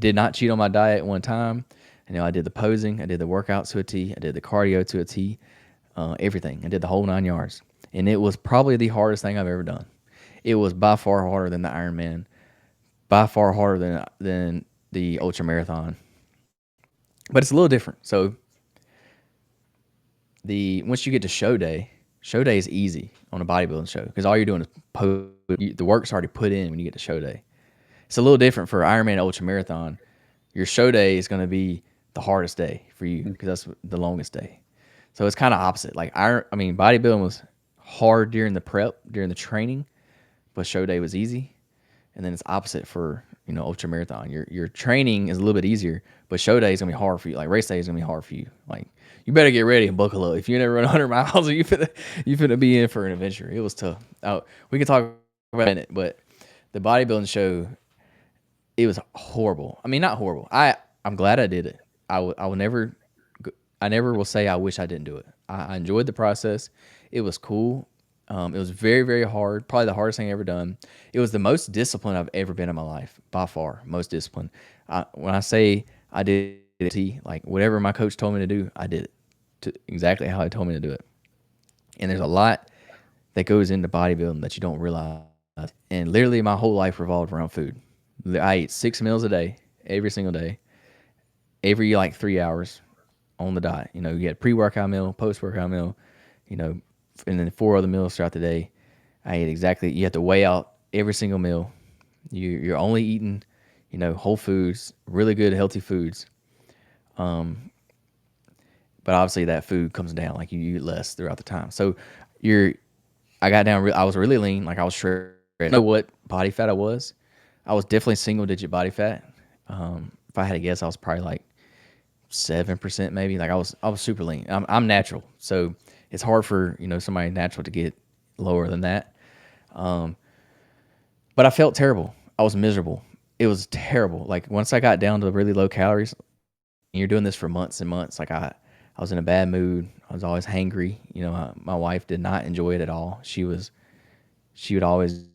Did not cheat on my diet at one time. I did the posing. I did the workouts to a T. I did the cardio to a T. Everything. I did the whole 9 yards, and it was probably the hardest thing I've ever done. It was by far harder than the Ironman. By far harder than the ultramarathon. But it's a little different. So the once you get to show day is easy on a bodybuilding show because all you're doing is the work's already put in when you get to show day. It's a little different for Ironman Ultra Marathon. Your show day is going to be the hardest day for you because that's the longest day. So it's kind of opposite. Like I mean, bodybuilding was hard during the prep, during the training, but show day was easy. And then it's opposite for ultra marathon. Your training is a little bit easier, but show day is gonna be hard for you. Like race day is gonna be hard for you. Like you better get ready and buckle up. If you never run 100 miles, you finna be in for an adventure. It was tough. We can talk about it, but the bodybuilding show, it was horrible. I mean, not horrible. I'm glad I did it. I will never I never will say I wish I didn't do it. I enjoyed the process. It was cool. It was very, very hard. Probably the hardest thing I ever done. It was the most disciplined I've ever been in my life, by far. Most disciplined. When I say I did it, like whatever my coach told me to do, I did it to exactly how he told me to do it. And there's a lot that goes into bodybuilding that you don't realize. And literally, my whole life revolved around food. I ate 6 meals a day, every single day, every like 3 hours on the diet. You had pre-workout meal, post-workout meal, you know, and then 4 other meals throughout the day. I ate exactly. You have to weigh out every single meal. You're only eating, whole foods, really good healthy foods. But obviously that food comes down. Like you eat less throughout the time. So you're. I got down. I was really lean. Like I was shredded. I know what body fat I was. I was definitely single digit body fat. If I had to guess, I was probably like 7% maybe. Like I was super lean. I'm natural, so it's hard for somebody natural to get lower than that. But I felt terrible. I was miserable. It was terrible. Like once I got down to really low calories, and you're doing this for months and months. Like I was in a bad mood. I was always hangry. My wife did not enjoy it at all. She would always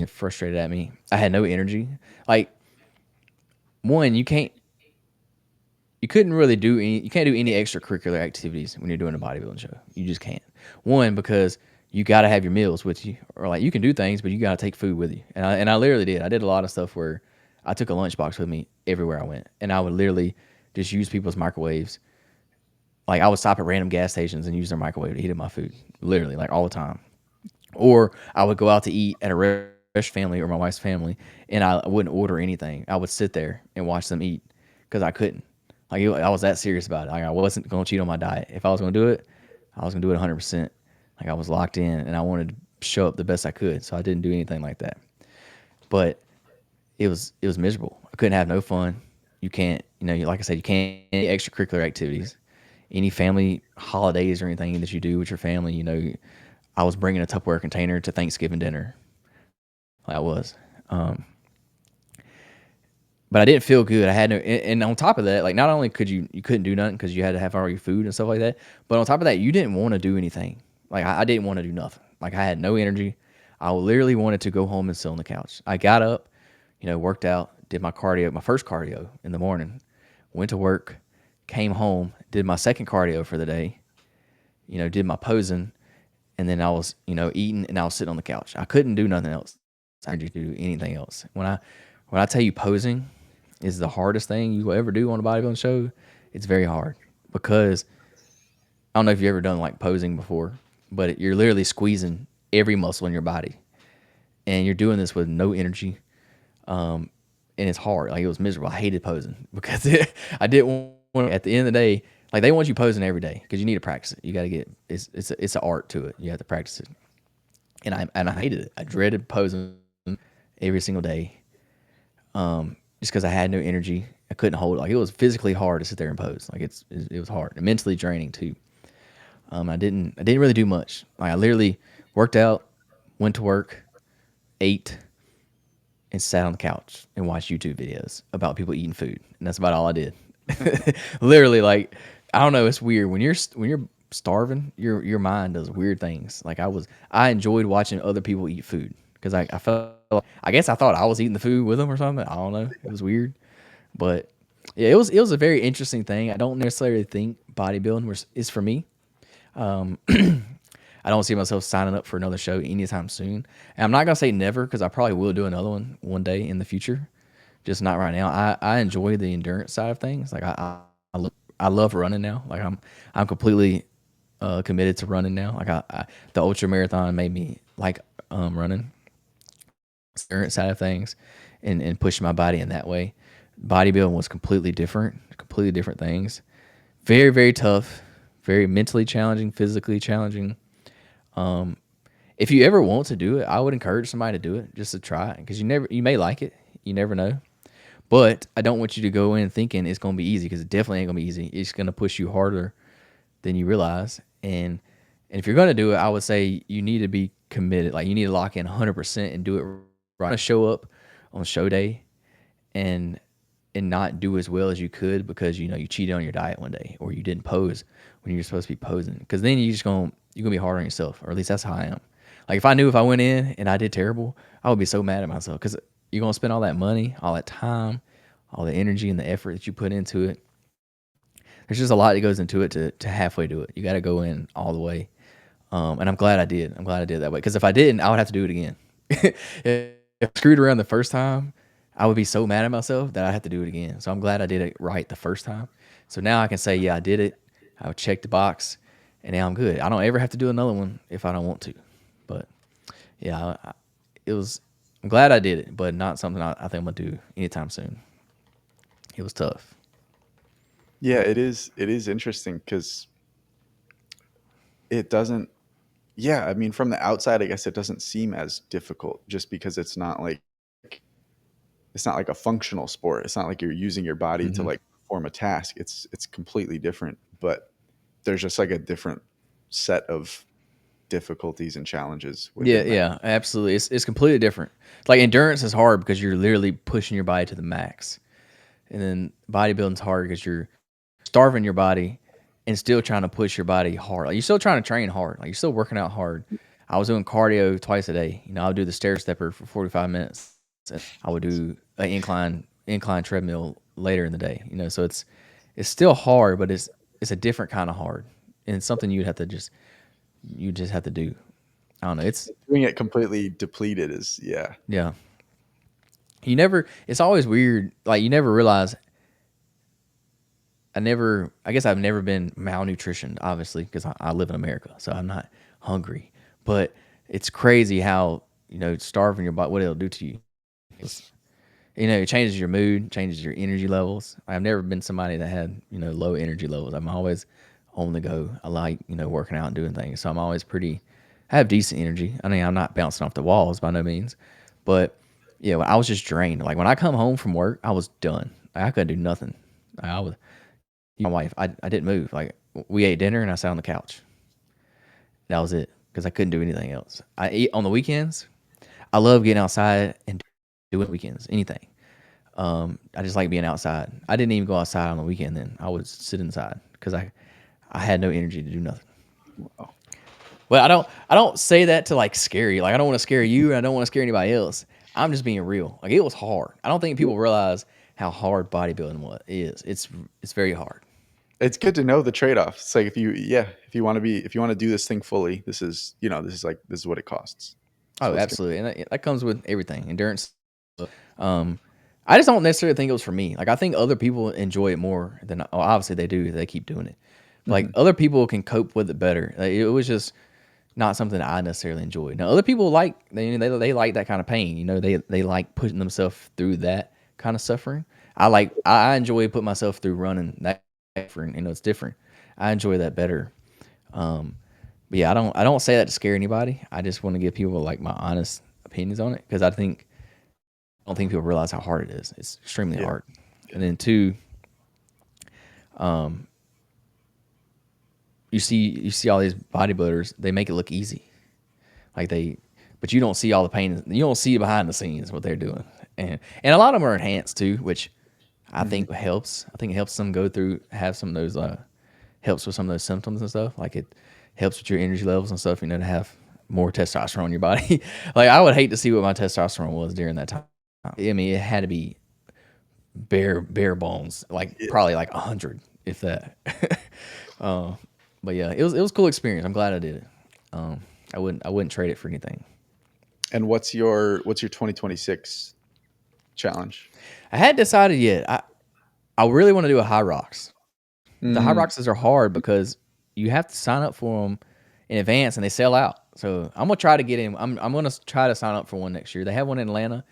frustrated at me. I had no energy. Like one, you couldn't really do any you can't do any extracurricular activities when you're doing a bodybuilding show. You just can't. One, because you got to have your meals with you, or like you can do things, but you got to take food with you. And I literally did. I did a lot of stuff where I took a lunchbox with me everywhere I went, and I would literally just use people's microwaves. Like I would stop at random gas stations and use their microwave to heat up my food, literally, like all the time. Or I would go out to eat at a restaurant family or my wife's family, and I wouldn't order anything. I would sit there and watch them eat because I couldn't. Like I was that serious about it. Like I wasn't going to cheat on my diet. If I was going to do it, I was going to do it 100%. Like I was locked in, and I wanted to show up the best I could. So I didn't do anything like that. But it was miserable. I couldn't have no fun. You can't, like I said, you can't any extracurricular activities, any family holidays or anything that you do with your family. I was bringing a Tupperware container to Thanksgiving dinner. Like I was. Um, but I didn't feel good. I had no, and on top of that, like not only could you couldn't do nothing because you had to have all your food and stuff like that, but on top of that, you didn't want to do anything. Like I didn't want to do nothing. Like I had no energy. I literally wanted to go home and sit on the couch. I got up, worked out, did my cardio, my first cardio in the morning, went to work, came home, did my second cardio for the day, did my posing, and then I was, eating and I was sitting on the couch. I couldn't do nothing else. I didn't do anything else. When I tell you posing is the hardest thing you will ever do on a bodybuilding show, it's very hard because I don't know if you've ever done like posing before, but you're literally squeezing every muscle in your body, and you're doing this with no energy, and it's hard. Like it was miserable. I hated posing because I didn't want. At the end of the day, like they want you posing every day because you need to practice it. You got to get it's an art to it. You have to practice it, and I hated it. I dreaded posing every single day, just because I had no energy. I couldn't hold it. Like it was physically hard to sit there and pose. Like it was hard and mentally draining too. I didn't really do much. Like I literally worked out, went to work, ate, and sat on the couch and watched YouTube videos about people eating food, and that's about all I did. Literally, like I don't know, it's weird when you're starving, your mind does weird things. Like I enjoyed watching other people eat food because I felt I guess I thought I was eating the food with them or something. I don't know, it was weird, but yeah, it was a very interesting thing. I don't necessarily think bodybuilding is for me. I don't see myself signing up for another show anytime soon. And I'm not gonna say never because I probably will do another one day in the future, just not right now. I enjoy the endurance side of things. Like I love running now. Like I'm completely committed to running now. Like the ultra marathon made me like running endurance side of things, and pushing my body in that way. Bodybuilding was completely different things. Very very tough, very mentally challenging, physically challenging. If you ever want to do it, I would encourage somebody to do it just to try it because you may like it. You never know. But I don't want you to go in thinking it's going to be easy because it definitely ain't going to be easy. It's going to push you harder than you realize. And if you're going to do it, I would say you need to be committed. Like you need to lock in 100% and do it right. Show up on show day and not do as well as you could because you cheated on your diet one day or you didn't pose when you're supposed to be posing. Because then you're gonna be hard on yourself, or at least that's how I am. Like if I knew if I went in and I did terrible, I would be so mad at myself because you're gonna spend all that money, all that time, all the energy and the effort that you put into it. There's just a lot that goes into it to halfway do it. You got to go in all the way. And I'm glad I did. I'm glad I did that way because if I didn't, I would have to do it again. If I screwed around the first time, I would be so mad at myself that I have to do it again. So I'm glad I did it right the first time. So now I can say, yeah, I did it. I would check the box, and now I'm good. I don't ever have to do another one if I don't want to. But yeah, it was. I'm glad I did it, but not something I think I'm gonna do anytime soon. It was tough. Yeah, it is. It is interesting because it doesn't. Yeah, I mean, from the outside, I guess it doesn't seem as difficult just because it's not like a functional sport. It's not like you're using your body to Mm-hmm. like perform a task. It's completely different, but there's just like a different set of difficulties and challenges Yeah, within that. yeah, absolutely. It's completely different. Like endurance is hard because you're literally pushing your body to the max, and then bodybuilding's hard because you're starving your body and still trying to push your body hard. Like you're still trying to train hard. Like you're still working out hard. I was doing cardio twice a day. I would do the stair stepper for 45 minutes. And I would do an incline treadmill later in the day. So it's still hard, but it's a different kind of hard, and it's something you just have to do. I don't know. Doing it completely depleted is yeah. Yeah. It's always weird. Like you never realize. I guess I've never been malnutritioned, obviously, because I live in America, so I'm not hungry. But it's crazy how, starving your body, what it'll do to you. It's, it changes your mood, changes your energy levels. I've never been somebody that had, low energy levels. I'm always on the go. I like, working out and doing things. So I have decent energy. I mean, I'm not bouncing off the walls by no means, but yeah, I was just drained. Like when I come home from work, I was done. Like, I couldn't do nothing. I was, my wife, I didn't move. Like we ate dinner and I sat on the couch. That was it. because I couldn't do anything else. I eat on the weekends. I love getting outside and doing weekends, anything. I just like being outside. I didn't even go outside on the weekend. Then I would sit inside because I had no energy to do nothing. Wow. Well, I don't say that to like scare you. Like I don't want to scare you, and I don't want to scare anybody else. I'm just being real. Like it was hard. I don't think people realize how hard bodybuilding is. It's very hard. It's good to know the trade-off. It's like if you want to do this thing fully, this is what it costs. So Oh, it's good. absolutely, and that comes with everything. Endurance. Um, I just don't necessarily think it was for me. Like I think other people enjoy it more than obviously they do. They keep doing it. Like Mhm. other people can cope with it better. Like, it was just not something that I necessarily enjoyed. Now other people like they like that kind of pain. They like putting themselves through that kind of suffering. I enjoy putting myself through running that suffering. It's different. I enjoy that better. Um, but yeah, I don't say that to scare anybody. I just want to give people like my honest opinions on it because I don't think people realize how hard it is. It's extremely Yeah. hard. And then two, you see all these bodybuilders, they make it look easy. Like but you don't see all the pain. You don't see behind the scenes what they're doing. And a lot of them are enhanced too, which I Mhm. think helps. I think it helps them go through, have some of those, helps with some of those symptoms and stuff. Like it helps with your energy levels and stuff, to have more testosterone in your body. Like I would hate to see what my testosterone was during that time. I mean, it had to be bare bones, like Yeah. probably like 100, if that. uh, but yeah, it was a cool experience. I'm glad I did it. Um, I wouldn't trade it for anything. And what's your 2026 challenge? I hadn't decided yet. I really want to do a high rocks. The high Mm. roxes are hard because you have to sign up for them in advance and they sell out. So I'm gonna try to get in. I'm gonna try to sign up for one next year. They have one in Atlanta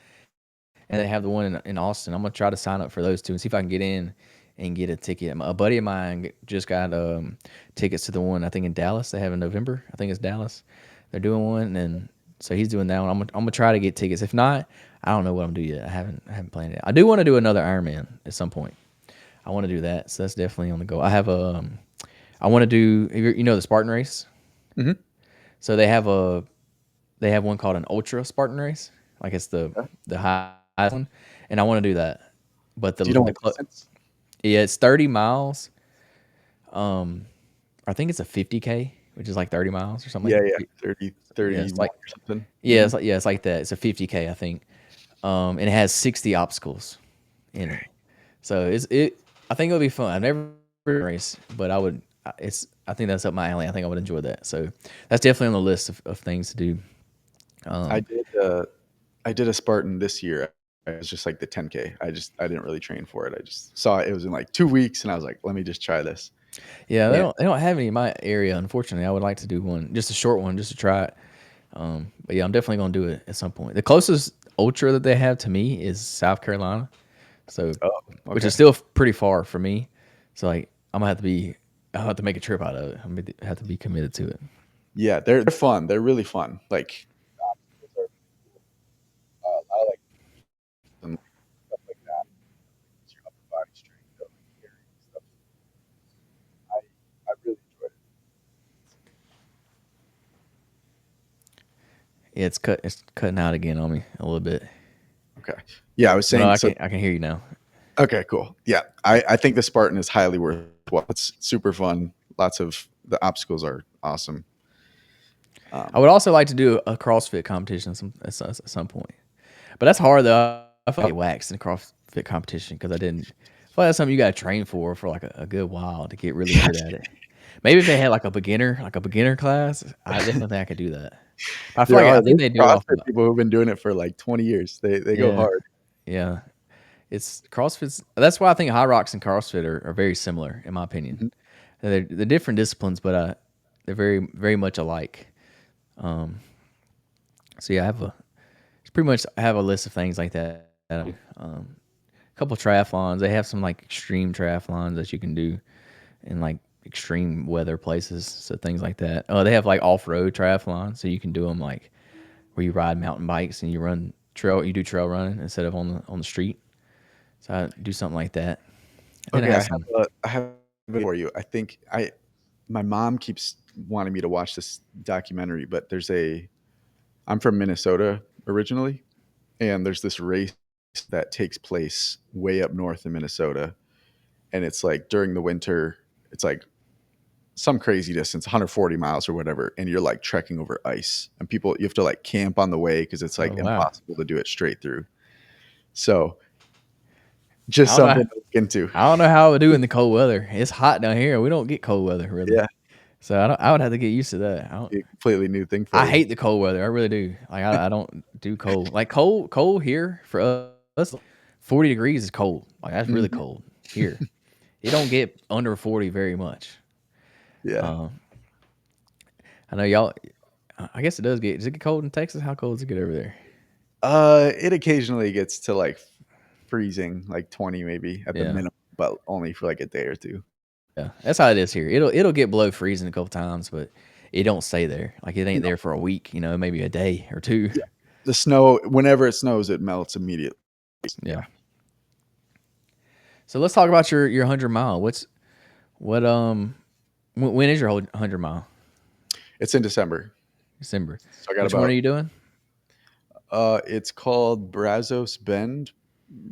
and they have the one in Austin. I'm gonna try to sign up for those two and see if I can get in and get a ticket. A buddy of mine just got tickets to the one I think in Dallas. They have in November. I think it's Dallas. They're doing one, and so he's doing that one. I'm gonna try to get tickets. If not, I don't know what I'm gonna do yet. I haven't planned it. I do want to do another Ironman at some point. I want to do that, so that's definitely on the go. I want to do the Spartan race. Hmm. So they have one called an ultra Spartan race, like it's the highest one, and I want to do that. But Do you know what distance? yeah, it's 30 miles. Um, I think it's a 50K, which is like 30 miles or something Yeah, like yeah, that. 30, Yeah, it's 31 like or something. yeah, Hmm. it's like that. It's a 50K, I think. And it has 60 obstacles in it. So I think it'll be fun. I've never run a race, but I think that's up my alley. I think I would enjoy that. So that's definitely on the list of things to do. I Um, did I did a Spartan this year. It was just like the 10K. I didn't really train for it. I just saw it was in like 2 weeks, and I was like, let me just try this. yeah, they And don't they don't have any in my area, unfortunately. I would like to do one, just a short one, just to try it. But yeah, I'm definitely gonna do it at some point. The closest ultra that they have to me is South Carolina, so oh, which okay. is still pretty far for me. So like I'll have to make a trip out of it. I'm gonna have to be committed to it. Yeah, they're fun. They're really fun. Like I like them, stuff like that. It's your upper body strength, carrying stuff. I really enjoyed Yeah, it's cutting out again on me a little bit. it. Okay. Yeah, I was No, saying so. I can hear you now. Okay, cool. Yeah, I think the Spartan is highly worthwhile. It's super fun. Lots of the obstacles are awesome. I Um, would also like to do a CrossFit competition at some point, but that's hard though. I feel like I get waxed in a CrossFit competition because I didn't. I feel like that's something you got to train for like a good while to get really good at it. Maybe if they had like a beginner class, I definitely think I could do that. But I feel like I think there's they do it off. CrossFit people who've been doing it for like 20 years. They go Yeah, hard. yeah. It's CrossFit's. That's why I think High Rocks and CrossFit are very similar in my opinion. Mhm. They're different disciplines, but they're very much alike. Um, so yeah, it's pretty much I have a list of things like that. I do. A couple triathlons. They have some like extreme triathlons that you can do in like extreme weather places. So things like that. Oh, they have like off road triathlons, so you can do them like where you ride mountain bikes and you do trail running instead of on the street. So I do something like that. And then it Okay, has some. I have a for you. I think I my mom keeps wanting me to watch this documentary, but I'm from Minnesota originally, and there's this race that takes place way up north in Minnesota, and it's like during the winter, it's like some crazy distance, 140 miles or whatever, and you're like trekking over ice, and you have to like camp on the way because it's like Oh wow. impossible to do it straight through. So just I don't know. something to look into. I don't know how I would do in the cold weather. It's hot down here. We don't get cold weather really, Yeah, so I would have to get used to that. I don't. a completely new thing for I you. hate the cold weather. I really do. Like I don't do cold. Like cold here for us, 40 degrees is cold. Like that's really Mhm. cold here. It don't get under 40 very much. Yeah. Um, I know y'all. I guess it does get. Does it get cold in Texas? How cold does it get over there? It occasionally gets to like freezing, like 20 maybe at the Yeah, minimum, but only for like a day or two. yeah. That's how it is here. It'll get below freezing a couple times, but it don't stay there. Like it ain't No. there for a week. Maybe a day or two. Yeah. The snow, whenever it snows, it melts immediately. Yeah. Yeah. So let's talk about your 100 mile. What when is your whole 100 mile? It's in December. December. So I got Which one are about, you doing? it's called Brazos Bend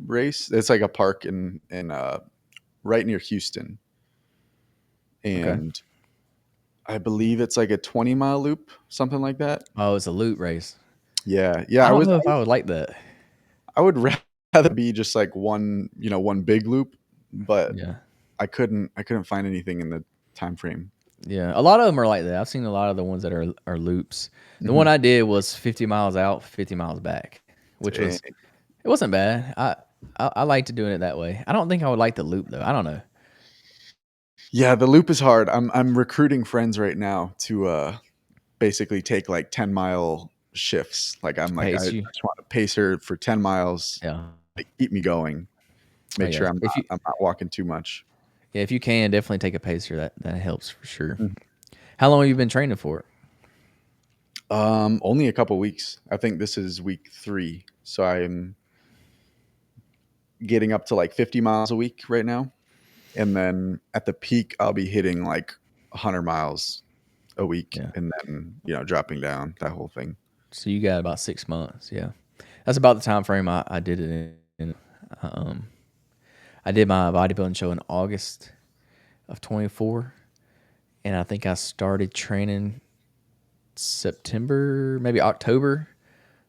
race. It's like a park right near Houston. Okay. And I believe it's like a 20-mile loop, something like that. Oh, it's a loot race. Yeah. Yeah. I don't know if I would like that. I would rather be just like one big loop, but Yeah. I couldn't find anything in the time frame. Yeah. A lot of them are like that. I've seen a lot of the ones that are loops. The one Mhm. I did was 50 miles out, 50 miles back, which Eh, was it wasn't bad. I liked doing it that way. I don't think I would like the loop though. I don't know. Yeah, the loop is hard. I'm recruiting friends right now to basically take like 10-mile shifts. Like I'm To like I pace you. just want a pacer for 10 miles, Yeah. like keep me going. Oh Make yeah. sure I'm not walking too much. Yeah, if you can, definitely take a pacer. That helps for sure. Mhm. How long have you been training for it? Only a couple weeks. I think this is week 3. So I'm getting up to like 50 miles a week right now. And then at the peak I'll be hitting like 100 miles a week Yeah. and then, dropping down that whole thing. So you got about 6 months. Yeah. That's about the time frame I did it in. Um, I did my bodybuilding show in August of 24, and I think I started training September, maybe October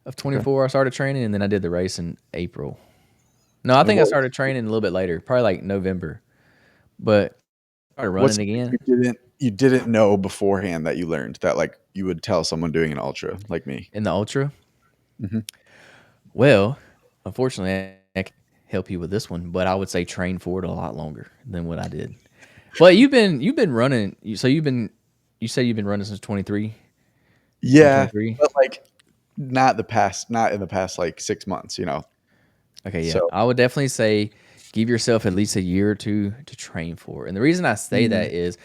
of Okay. 24. I started training, and then I did the race in April. No, I And think I started training a little bit later, probably like November. But I started what's running something again you didn't know beforehand that you learned that like you would tell someone doing an ultra like me? in the ultra. Hmm. Well, unfortunately, I can't help you with this one, but I would say train for it a lot longer than what I did. But you've been running. So you said you've been running since 23, Yeah, 2023. but like not in the past like 6 months. Okay, yeah. So I would definitely say give yourself at least a year or two to train for. And the reason I say mm, that is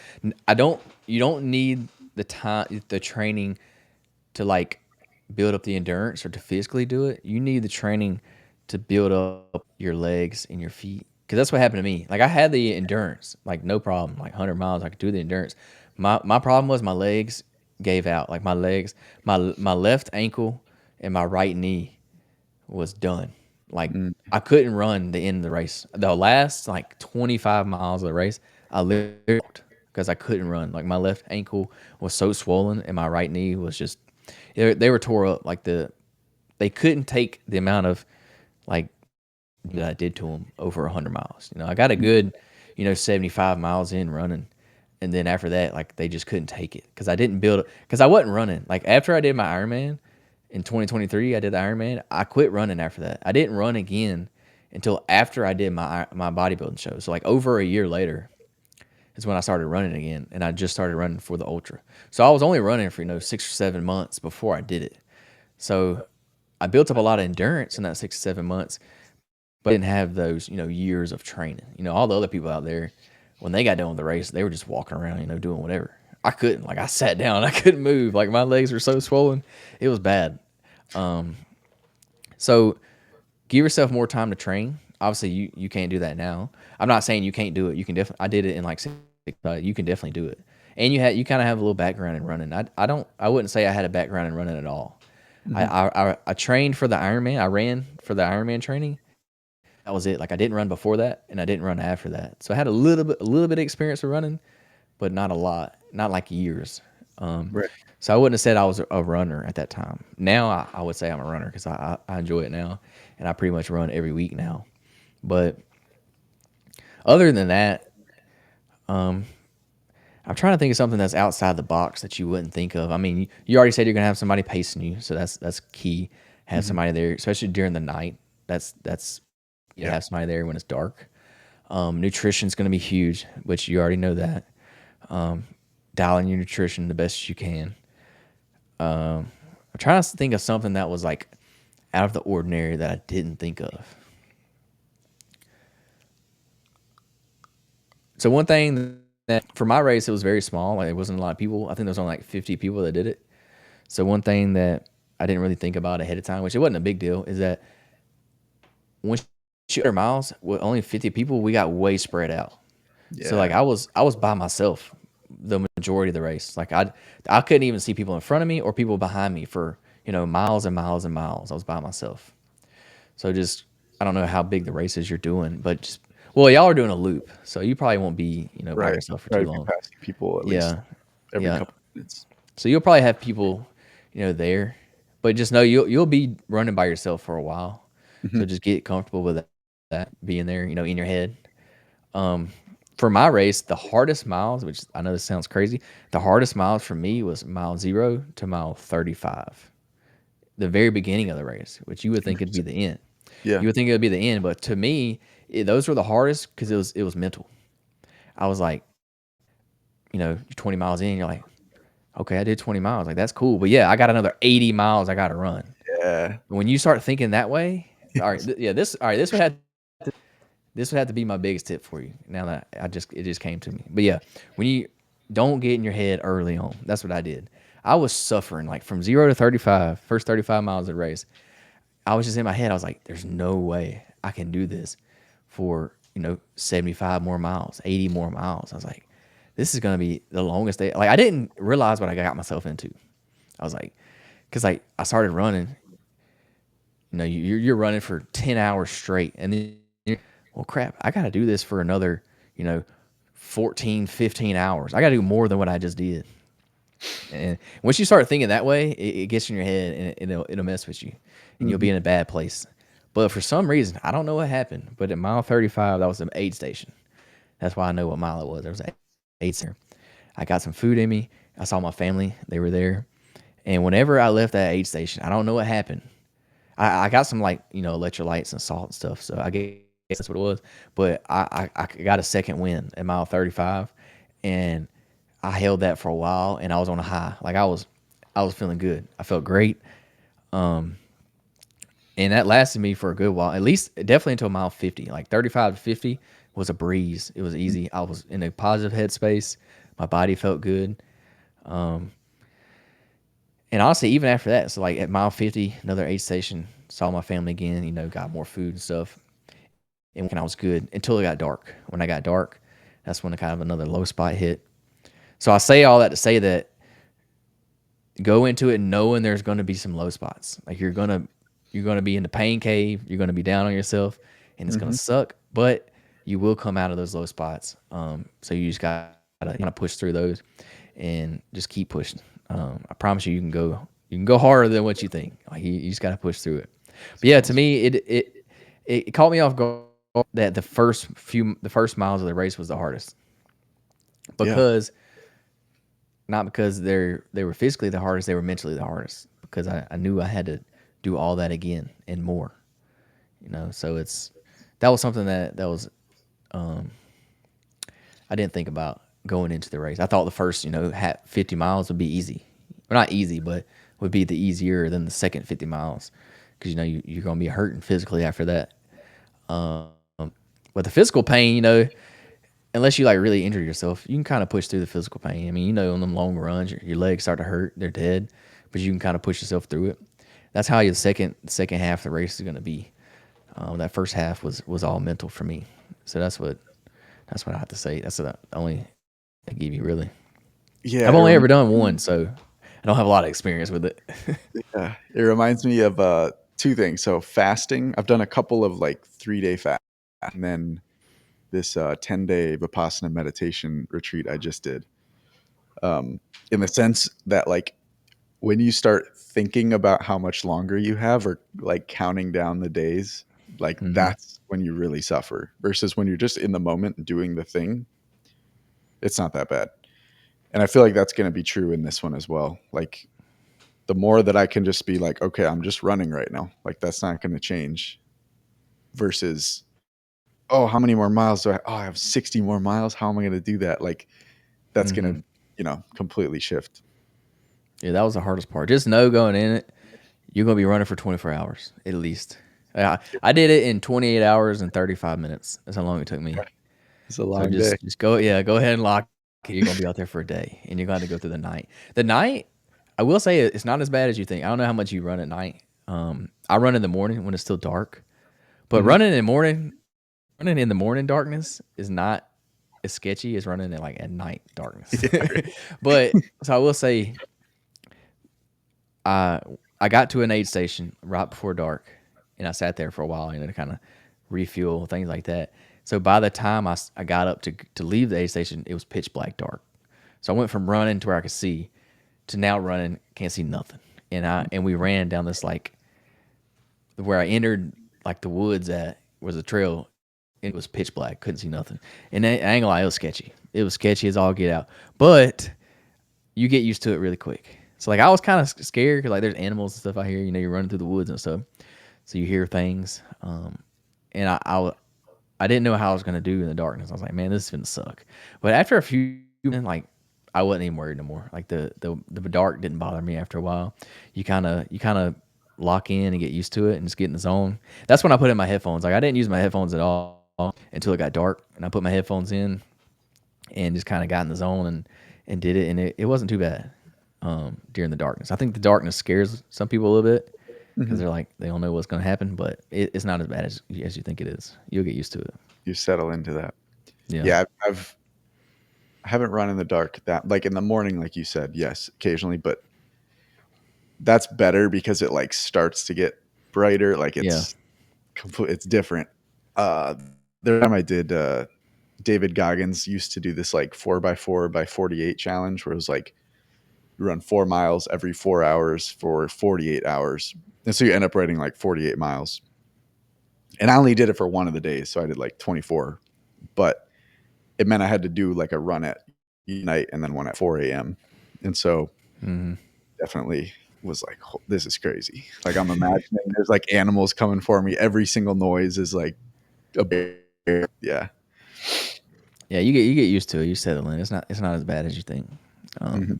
you don't need the training to like build up the endurance or to physically do it. You need the training to build up your legs and your feet. Cause that's what happened to me. Like I had the endurance, like no problem, like 100 miles, I could do the endurance. My problem was my legs gave out. Like my legs, my left ankle and my right knee was done. Like mm, I couldn't run the end of the race. The last like 25 miles of the race, I literally because I couldn't run. Like my left ankle was so swollen and my right knee was just they were tore up. Like they couldn't take the amount of like that I did to them over 100 miles. I got a mm, good 75 miles in running, and then after that, like they just couldn't take it because I didn't build it because I wasn't running. Like after I did my Ironman in 2023, I did the Ironman. I quit running after that. I didn't run again until after I did my bodybuilding show. So like over a year later is when I started running again, and I just started running for the ultra. So I was only running for 6 or 7 months before I did it. So I built up a lot of endurance in that 6 to 7 months, but I didn't have those years of training. All the other people out there, when they got done with the race, they were just walking around, doing whatever. I couldn't. Like I sat down, I couldn't move. Like my legs were so swollen, it was bad. So give yourself more time to train. Obviously, you can't do that now. I'm not saying you can't do it. You can definitely. I did it in like 6. You can definitely do it. and you kind of have a little background in running. I wouldn't say I had a background in running at all. Hmm. I trained for the Ironman. I ran for the Ironman training. That was it. Like I didn't run before that, and I didn't run after that. So I had a little bit of experience with running, but not a lot, not like years. Um, Right. so I wouldn't have said I was a runner at that time. Now I would say I'm a runner because I enjoy it now, and I pretty much run every week now. But other than that, I'm trying to think of something that's outside the box that you wouldn't think of. I mean, you already said you're gonna have somebody pacing you, so that's key. Have Hmm. somebody there, especially during the night. That's you to Yeah. have somebody there when it's dark. Nutrition's gonna be huge, which you already know that. Dialing your nutrition the best you can. I'm trying to think of something that was like out of the ordinary that I didn't think of. So one thing that for my race it was very small. Like it wasn't a lot of people. I think there was only like 50 people that did it. So one thing that I didn't really think about ahead of time, which it wasn't a big deal, is that when you 100 miles with only 50 people, we got way spread out. So like Yeah. I was by myself the majority of the race. Like I couldn't even see people in front of me or people behind me for miles and miles and miles. I was by myself. So just I don't know how big the race is you're doing, but just well, y'all are doing a loop, so you probably won't be by Right. yourself for too Right. Be long. passing people at least Yeah, every yeah. couple minutes. So you'll probably have people, there, but just know you'll be running by yourself for a while. So Hmm. just get comfortable with that being there, in your head. For my race, the hardest miles, which I know this sounds crazy, the hardest miles for me was mile 0 to mile 35, the very beginning of the race, which you would think it'd be Interesting. the end. Yeah. You would think it would be the end, but to me, those were the hardest because it was mental. I was like, you're 20 miles in, you're like, okay, I did 20 miles, like that's cool, but yeah, I got another 80 miles I got to run. Yeah. When you start thinking that way, all right, yeah, this all right, this would have to be my biggest tip for you. Now that it just came to me, but yeah, when you don't get in your head early on, that's what I did. I was suffering like from 0 to 35, first 35 miles of the race. I was just in my head. I was like, "There's no way I can do this for 75 more miles, 80 more miles." I was like, "This is gonna be the longest day." Like I didn't realize what I got myself into. I was like, because like I started running. You're running for 10 hours straight, and then well, crap, I got to do this for another you know 14, 15 hours. I got to do more than what I just did. And once you start thinking that way, it gets in your head and it'll mess with you, and you'll Hmm. be in a bad place. But for some reason, I don't know what happened. But at mile 35, that was an aid station. That's why I know what mile it was. There was an aid there. I got some food in me. I saw my family; they were there. And whenever I left that aid station, I don't know what happened. I got some like electrolytes and salt and stuff. So I guess that's what it was. But I got a second win at mile 35, and I held that for a while, and I was on a high. Like I was feeling good. I felt great, and that lasted me for a good while. At least definitely until mile 50. Like 35 to 50 was a breeze. It was easy. I was in a positive headspace. My body felt good. And honestly, even after that, so like at mile 50, another aid station, saw my family again, got more food and stuff. And I was good until it got dark. When I got dark, that's when kind of another low spot hit. So I say all that to say that go into it knowing there's going to be some low spots. Like you're gonna be in the pain cave. You're gonna be down on yourself, and it's gonna Hmm. suck. But you will come out of those low spots. So you just gotta kind of push through those, and just keep pushing. I promise you, you can go harder than what you think. Like you just gotta push through it. But That's yeah, to awesome. me, it caught me off guard that the first miles of the race was the hardest Yeah. because not because they were physically the hardest, they were mentally the hardest because I knew I had to do all that again and more. So that was something that was I didn't think about going into the race. I thought the first 50 miles would be easy, well, not easy, but would be the easier than the second 50 miles because you're gonna be hurting physically after that. But the physical pain, unless you like really injure yourself, you can kind of push through the physical pain. I mean, on them long runs, your legs start to hurt, they're dead, but you can kind of push yourself through it. That's how your second half of the race is going to be. That first half was all mental for me. So that's what I have to say. That's the only I give you really. Yeah, I've only ever done one, so I don't have a lot of experience with it. it reminds me of two things. So fasting, I've done a couple of like 3-day fast, and then this 10-day Vipassana meditation retreat I just did. In the sense that like when you start thinking about how much longer you have or like counting down the days, like Hmm. that's when you really suffer versus when you're just in the moment doing the thing, it's not that bad. And I feel like that's going to be true in this one as well. Like the more that I can just be like, okay, I'm just running right now. Like that's not going to change versus, oh, how many more miles do I? Oh, I have 60 more miles. How am I going to do that? Like that's going Hmm. to, completely shift. Yeah, that was the hardest part. Just know going in it, you're gonna be running for 24 hours at least. I did it in 28 hours and 35 minutes. That's how long it took me. It's a So long day. just go, yeah, go ahead and lock it. You're gonna be out there for a day, and you're going to go through the night. The night, I will say, it's not as bad as you think. I don't know how much you run at night. I run in the morning when it's still dark, but Hmm. running in the morning darkness is not as sketchy as running in like at night darkness. Yeah. But so I will say, I I got to an aid station right before dark, and I sat there for a while, to kind of refuel things like that. So by the time I got up to leave the aid station, it was pitch black dark. So I went from running to where I could see to now running can't see nothing. And we ran down this like where I entered like the woods at was a trail. And it was pitch black, couldn't see nothing. And I ain't gonna lie, it was sketchy. It was sketchy as all get out. But you get used to it really quick. So like I was kind of scared because like there's animals and stuff out here. You're running through the woods and stuff, so you hear things. And I didn't know how I was gonna do in the darkness. I was like, man, this is gonna suck. But after a few, like I wasn't even worried no more. Like the dark didn't bother me after a while. You kind of lock in and get used to it and just get in the zone. That's when I put in my headphones. Like I didn't use my headphones at all until it got dark, and I put my headphones in and just kind of got in the zone and did it, and it wasn't too bad during the darkness. I think the darkness scares some people a little bit because Hmm. they're like they don't know what's going to happen, but it's not as bad as you think it is. You'll get used to it. You settle into that. Yeah, Yeah, I haven't run in the dark that like in the morning, like you said, yes, occasionally, but that's better because it like starts to get brighter. Like yeah. it's different. The time I did, David Goggins used to do this like 4x4x48 challenge where it was like you run 4 miles every 4 hours for 48 hours. And so you end up running like 48 miles. And I only did it for one of the days. So I did like 24, but it meant I had to do like a run at night and then one at 4 a.m. And so Hmm. definitely was like, this is crazy. Like I'm imagining there's like animals coming for me. Every single noise is like a bear. Yeah. Yeah, you get used to it. You settle in. It's not as bad as you think. Mhm.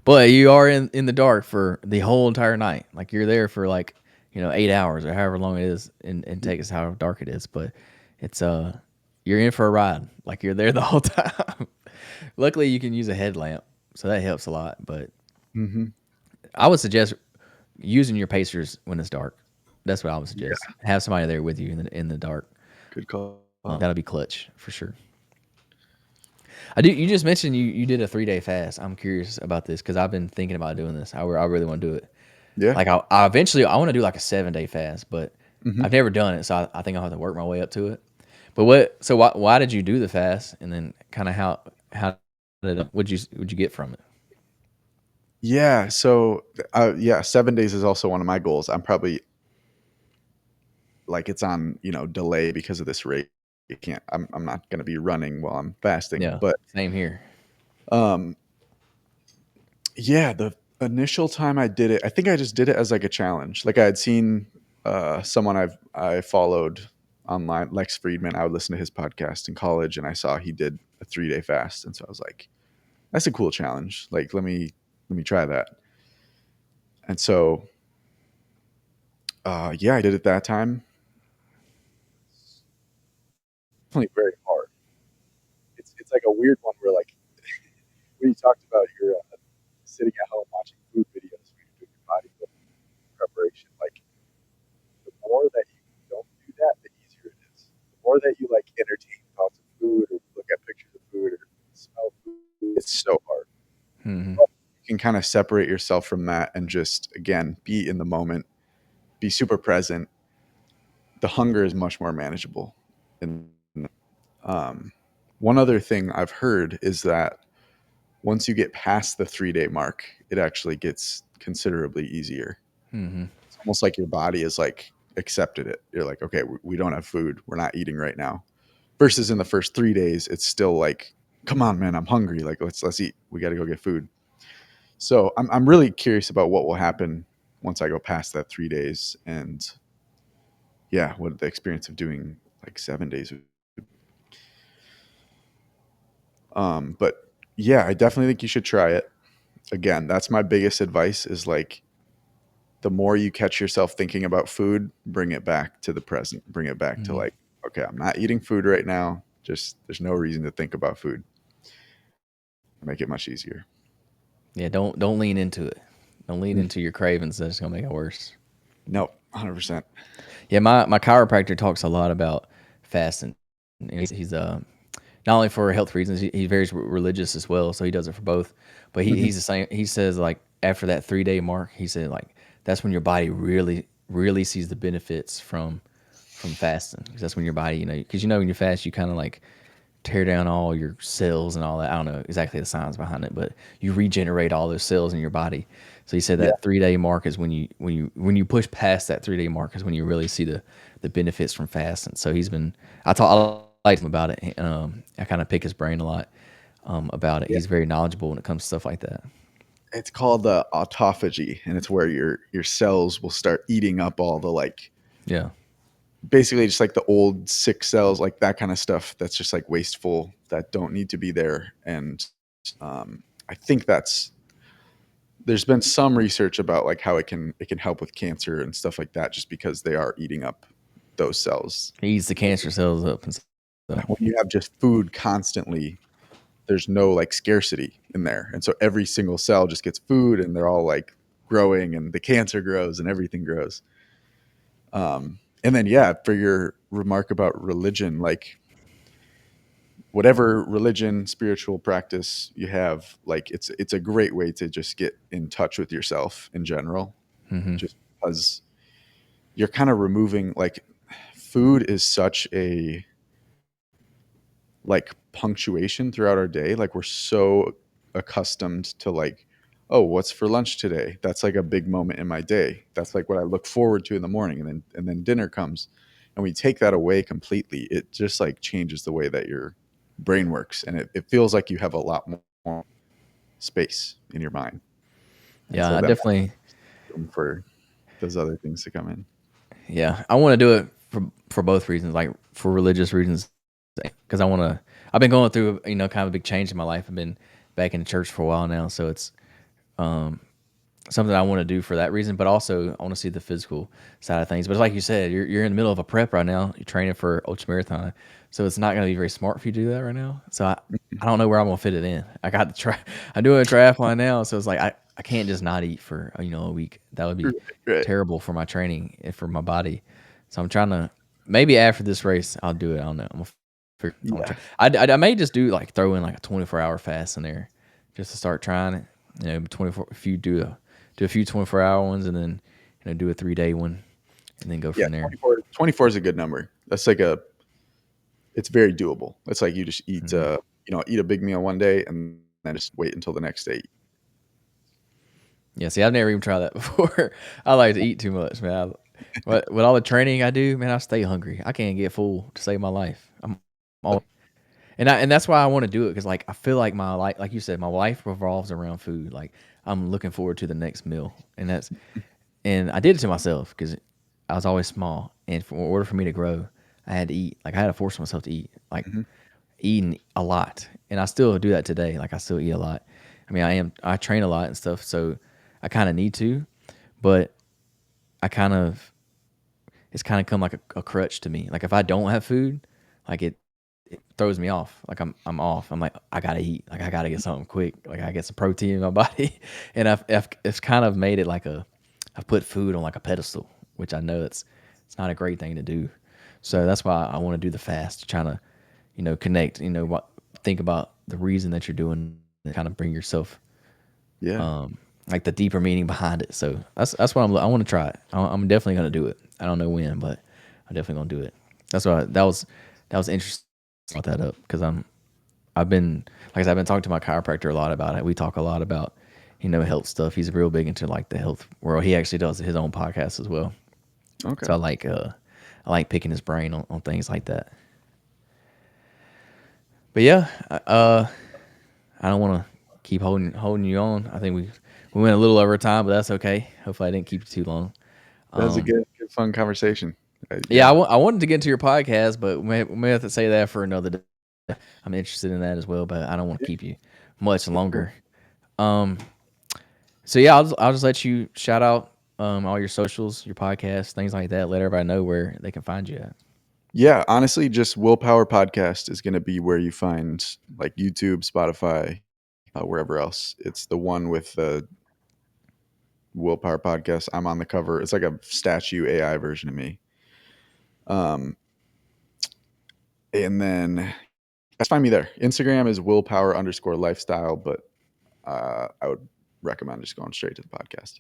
But you are in the dark for the whole entire night. Like you're there for like 8 hours or however long it is, and take us how dark it is. But it's you're in for a ride. Like you're there the whole time. Luckily, you can use a headlamp, so that helps a lot. But Mhm. I would suggest using your pacers when it's dark. That's what I would suggest. Yeah. Have somebody there with you in the dark. Good call. That'll be clutch for sure. I do. You just mentioned you did a 3-day fast. I'm curious about this because I've been thinking about doing this. I really want to do it. Yeah. Like I eventually I want to do like a 7-day fast, but Mhm. I've never done it, so I think I'll have to work my way up to it. But what? So why did you do the fast, and then kind of how did would you get from it? Yeah. So, yeah, 7 days is also one of my goals. I'm probably like it's on delay because of this rate. You can't. I'm not going to be running while I'm fasting. Yeah, But same here. um, yeah, the initial time I did it, I think I just did it as like a challenge. Like I had seen someone I followed online, Lex Friedman. I would listen to his podcast in college, and I saw he did a 3-day fast, and so I was like, that's a cool challenge. Like let me try that. And so yeah, I did it that time. Definitely very hard. It's like a weird one where like when you talked about your sitting at home watching food videos when you're doing your bodybuilding preparation, like the more that you don't do that, the easier it is. The more that you like entertain thoughts of food or look at pictures of food or smell food, it's so hard. Hmm. You can kind of separate yourself from that and just, again, be in the moment, be super present. The hunger is much more manageable. And one other thing I've heard is that once you get past the 3 day mark, it actually gets considerably easier. Hmm. It's almost like your body is like accepted it. You're like, okay, we don't have food. We're not eating right now. Versus in the first 3 days, it's still like, come on, man, I'm hungry. Like, let's eat. We got to go get food. So I'm really curious about what will happen once I go past that 3 days, and yeah, what the experience of doing like 7 days. But yeah, I definitely think you should try it. Again, that's my biggest advice is like the more you catch yourself thinking about food, bring it back to the present. Bring it back to Hmm. like, okay, I'm not eating food right now. Just there's no reason to think about food. Make it much easier. Yeah, don't lean into it. Don't lean into your cravings. That's gonna make it worse. Nope, 100%. Yeah, my chiropractor talks a lot about fasting. And he's not only for health reasons, he's very religious as well, so he does it for both. But Mhm. he's the same. He says like after that 3 day mark, he said like that's when your body really sees the benefits from fasting. 'Cause that's when your body, because when you fast, you kind of like tear down all your cells and all that. I don't know exactly the science behind it, but you regenerate all those cells in your body. So he said Yeah, that 3 day mark is when you push past that 3 day mark is when you really see the benefits from fasting. So I like him about it. I kind of pick his brain a lot about it. yeah. He's very knowledgeable when it comes to stuff like that. It's called the autophagy, and it's where your cells will start eating up all the like Yeah. basically just like the old sick cells, like that kind of stuff that's just like wasteful that don't need to be there. And I think that's there's been some research about like how it can help with cancer and stuff like that, just because they are eating up those cells. He eats the cancer cells up and stuff. When you have just food constantly, there's no like scarcity in there, and so every single cell just gets food, and they're all like growing, and the cancer grows, and everything grows. And then yeah, for your remark about religion, like whatever religion, spiritual practice you have, like it's a great way to just get in touch with yourself in general, Hmm. just because you're kind of removing like food is such a like punctuation throughout our day. Like we're so accustomed to like, oh, what's for lunch today? That's like a big moment in my day. That's like what I look forward to in the morning, and then dinner comes, and we take that away completely. It just like changes the way that your brain works, and it feels like you have a lot more space in your mind, and Yeah, so I then definitely. room for those other things to come in. Yeah, I want to do it for both reasons, like for religious reasons, because I want to. I've been going through kind of a big change in my life. I've been back in church for a while now, so it's something I want to do for that reason. But also, I want to see the physical side of things. But like you said, you're in the middle of a prep right now. You're training for ultramarathon, so it's not going to be very smart for you to do that right now. So I don't know where I'm gonna fit it in. I got the try. I'm doing a triathlon now, so it's like I can't just not eat for a week. That would be Right. terrible for my training and for my body. So I'm trying to maybe after this race I'll do it. I don't know. I'm gonna try. Yeah. I may just do like throw in like a 24-hour fast in there just to start trying it. 24 if you do a few 24-hour ones and then do a 3 day one and then go Yeah. from there. 24 is a good number. That's like it's very doable. It's like you just eat, Mhm. eat a big meal one day and then just wait until the next day. Yeah, see, I've never even tried that before. I like to eat too much, man. With all the training I do, man, I stay hungry. I can't get full to save my life. I'm all, and that's why I want to do it because like I feel like my life, like you said, my life revolves around food. Like I'm looking forward to the next meal, and I did it to myself because I was always small, and in order for me to grow, I had to eat. Like I had to force myself to eat, like Mhm. eating a lot, and I still do that today. Like I still eat a lot. I mean, I train a lot and stuff, so I kind of need to, but I kind of it's kind of come like a crutch to me. Like if I don't have food, like it throws me off. Like I'm off. I'm like I gotta eat. Like I gotta get something quick. Like I get some protein in my body, and I've it's kind of made it like I've put food on like a pedestal, which I know it's not a great thing to do. So that's why I want to do the fast, trying to connect. Think about the reason that you're doing it, kind of bring yourself. Yeah. like the deeper meaning behind it. So that's what I want to try it. I'm definitely gonna do it. I don't know when, but I'm definitely gonna do it. That's why that was interesting. I brought that up because I've been like I said, I've been talking to my chiropractor a lot about it. We talk a lot about health stuff. He's real big into like the health world. He actually does his own podcast as well. Okay. So I like picking his brain on things like that. But yeah, I don't want to keep holding you on. I think we went a little over time, but that's okay. Hopefully, I didn't keep you too long. That was a Um, good fun conversation. yeah, Yeah. I wanted to get into your podcast, but we may have to say that for another day. I'm interested in that as well, but I don't want to keep you much longer. Um, so yeah, I'll just let you shout out all your socials, your podcasts, things like that. Let everybody know where they can find you at. Yeah, honestly, just Willpower Podcast is going to be where you find like YouTube, Spotify, wherever else. It's the one with the Willpower Podcast. I'm on the cover. It's like a statue AI version of me. Um, and then just find me there. Instagram is willpower_lifestyle, but I would recommend just going straight to the podcast.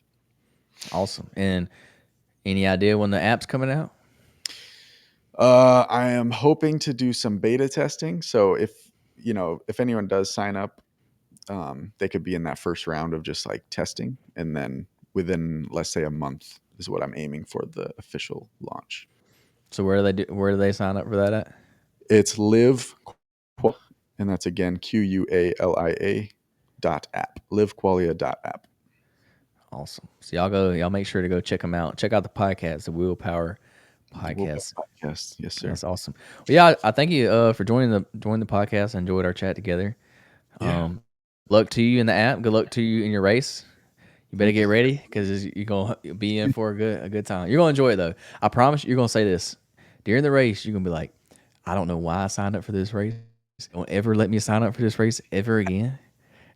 Awesome. And any idea when the app's coming out? I am hoping to do some beta testing. So if anyone does sign up, they could be in that first round of just like testing, and then within, let's say, a month is what I'm aiming for the official launch. So where do they sign up for that at? It's live, and that's again QUALIA .app, livequalia.app. Awesome. So y'all make sure to go check them out. Check out the podcast, the Willpower The Willpower Podcast. Podcast, yes, sir. That's awesome. Well, yeah, I thank you for joining the podcast. I enjoyed our chat together. Yeah, Luck to you in the app. Good luck to you in your race. You better thank get you. ready because you're gonna be in for a good time. You're gonna enjoy it though. I promise. You're gonna say this during the race. You're gonna be like, I don't know why I signed up for this race. Don't ever let me sign up for this race ever again.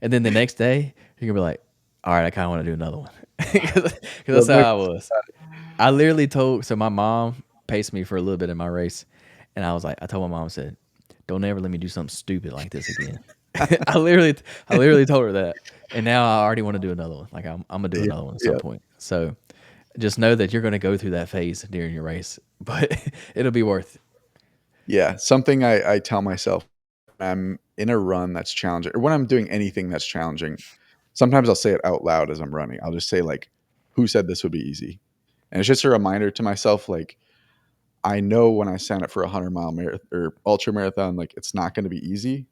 And then the next day, you're gonna be like, all right, I kind of want to do another one because Well, that's how I was. I literally told my mom paced me for a little bit in my race, and I told my mom, I said, don't ever let me do something stupid like this again. I literally I literally told her that, and now I already want to do another one. Like I'm gonna do yeah, another one at some yeah, point. So just know that you're gonna go through that phase during your race, but it'll be worth it. yeah. Something I tell myself when I'm in a run that's challenging, or when I'm doing anything that's challenging. Sometimes I'll say it out loud as I'm running. I'll just say like, "Who said this would be easy?" And it's just a reminder to myself, like, I know when I sign up for a 100-mile marathon or ultra marathon, like it's not going to be easy.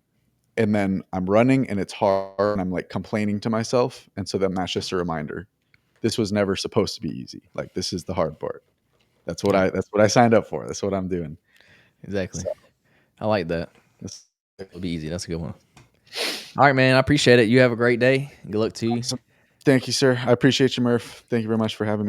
And then I'm running and it's hard, and I'm like complaining to myself. And so then that's just a reminder. This was never supposed to be easy. Like this is the hard part. Yep, That's what I signed up for. That's what I'm doing. exactly. So I like that. that's It'll be easy. That's a good one. All right, man. I appreciate it. You have a great day. Good luck to you. awesome. Thank you, sir. I appreciate you, Murph. Thank you very much for having me.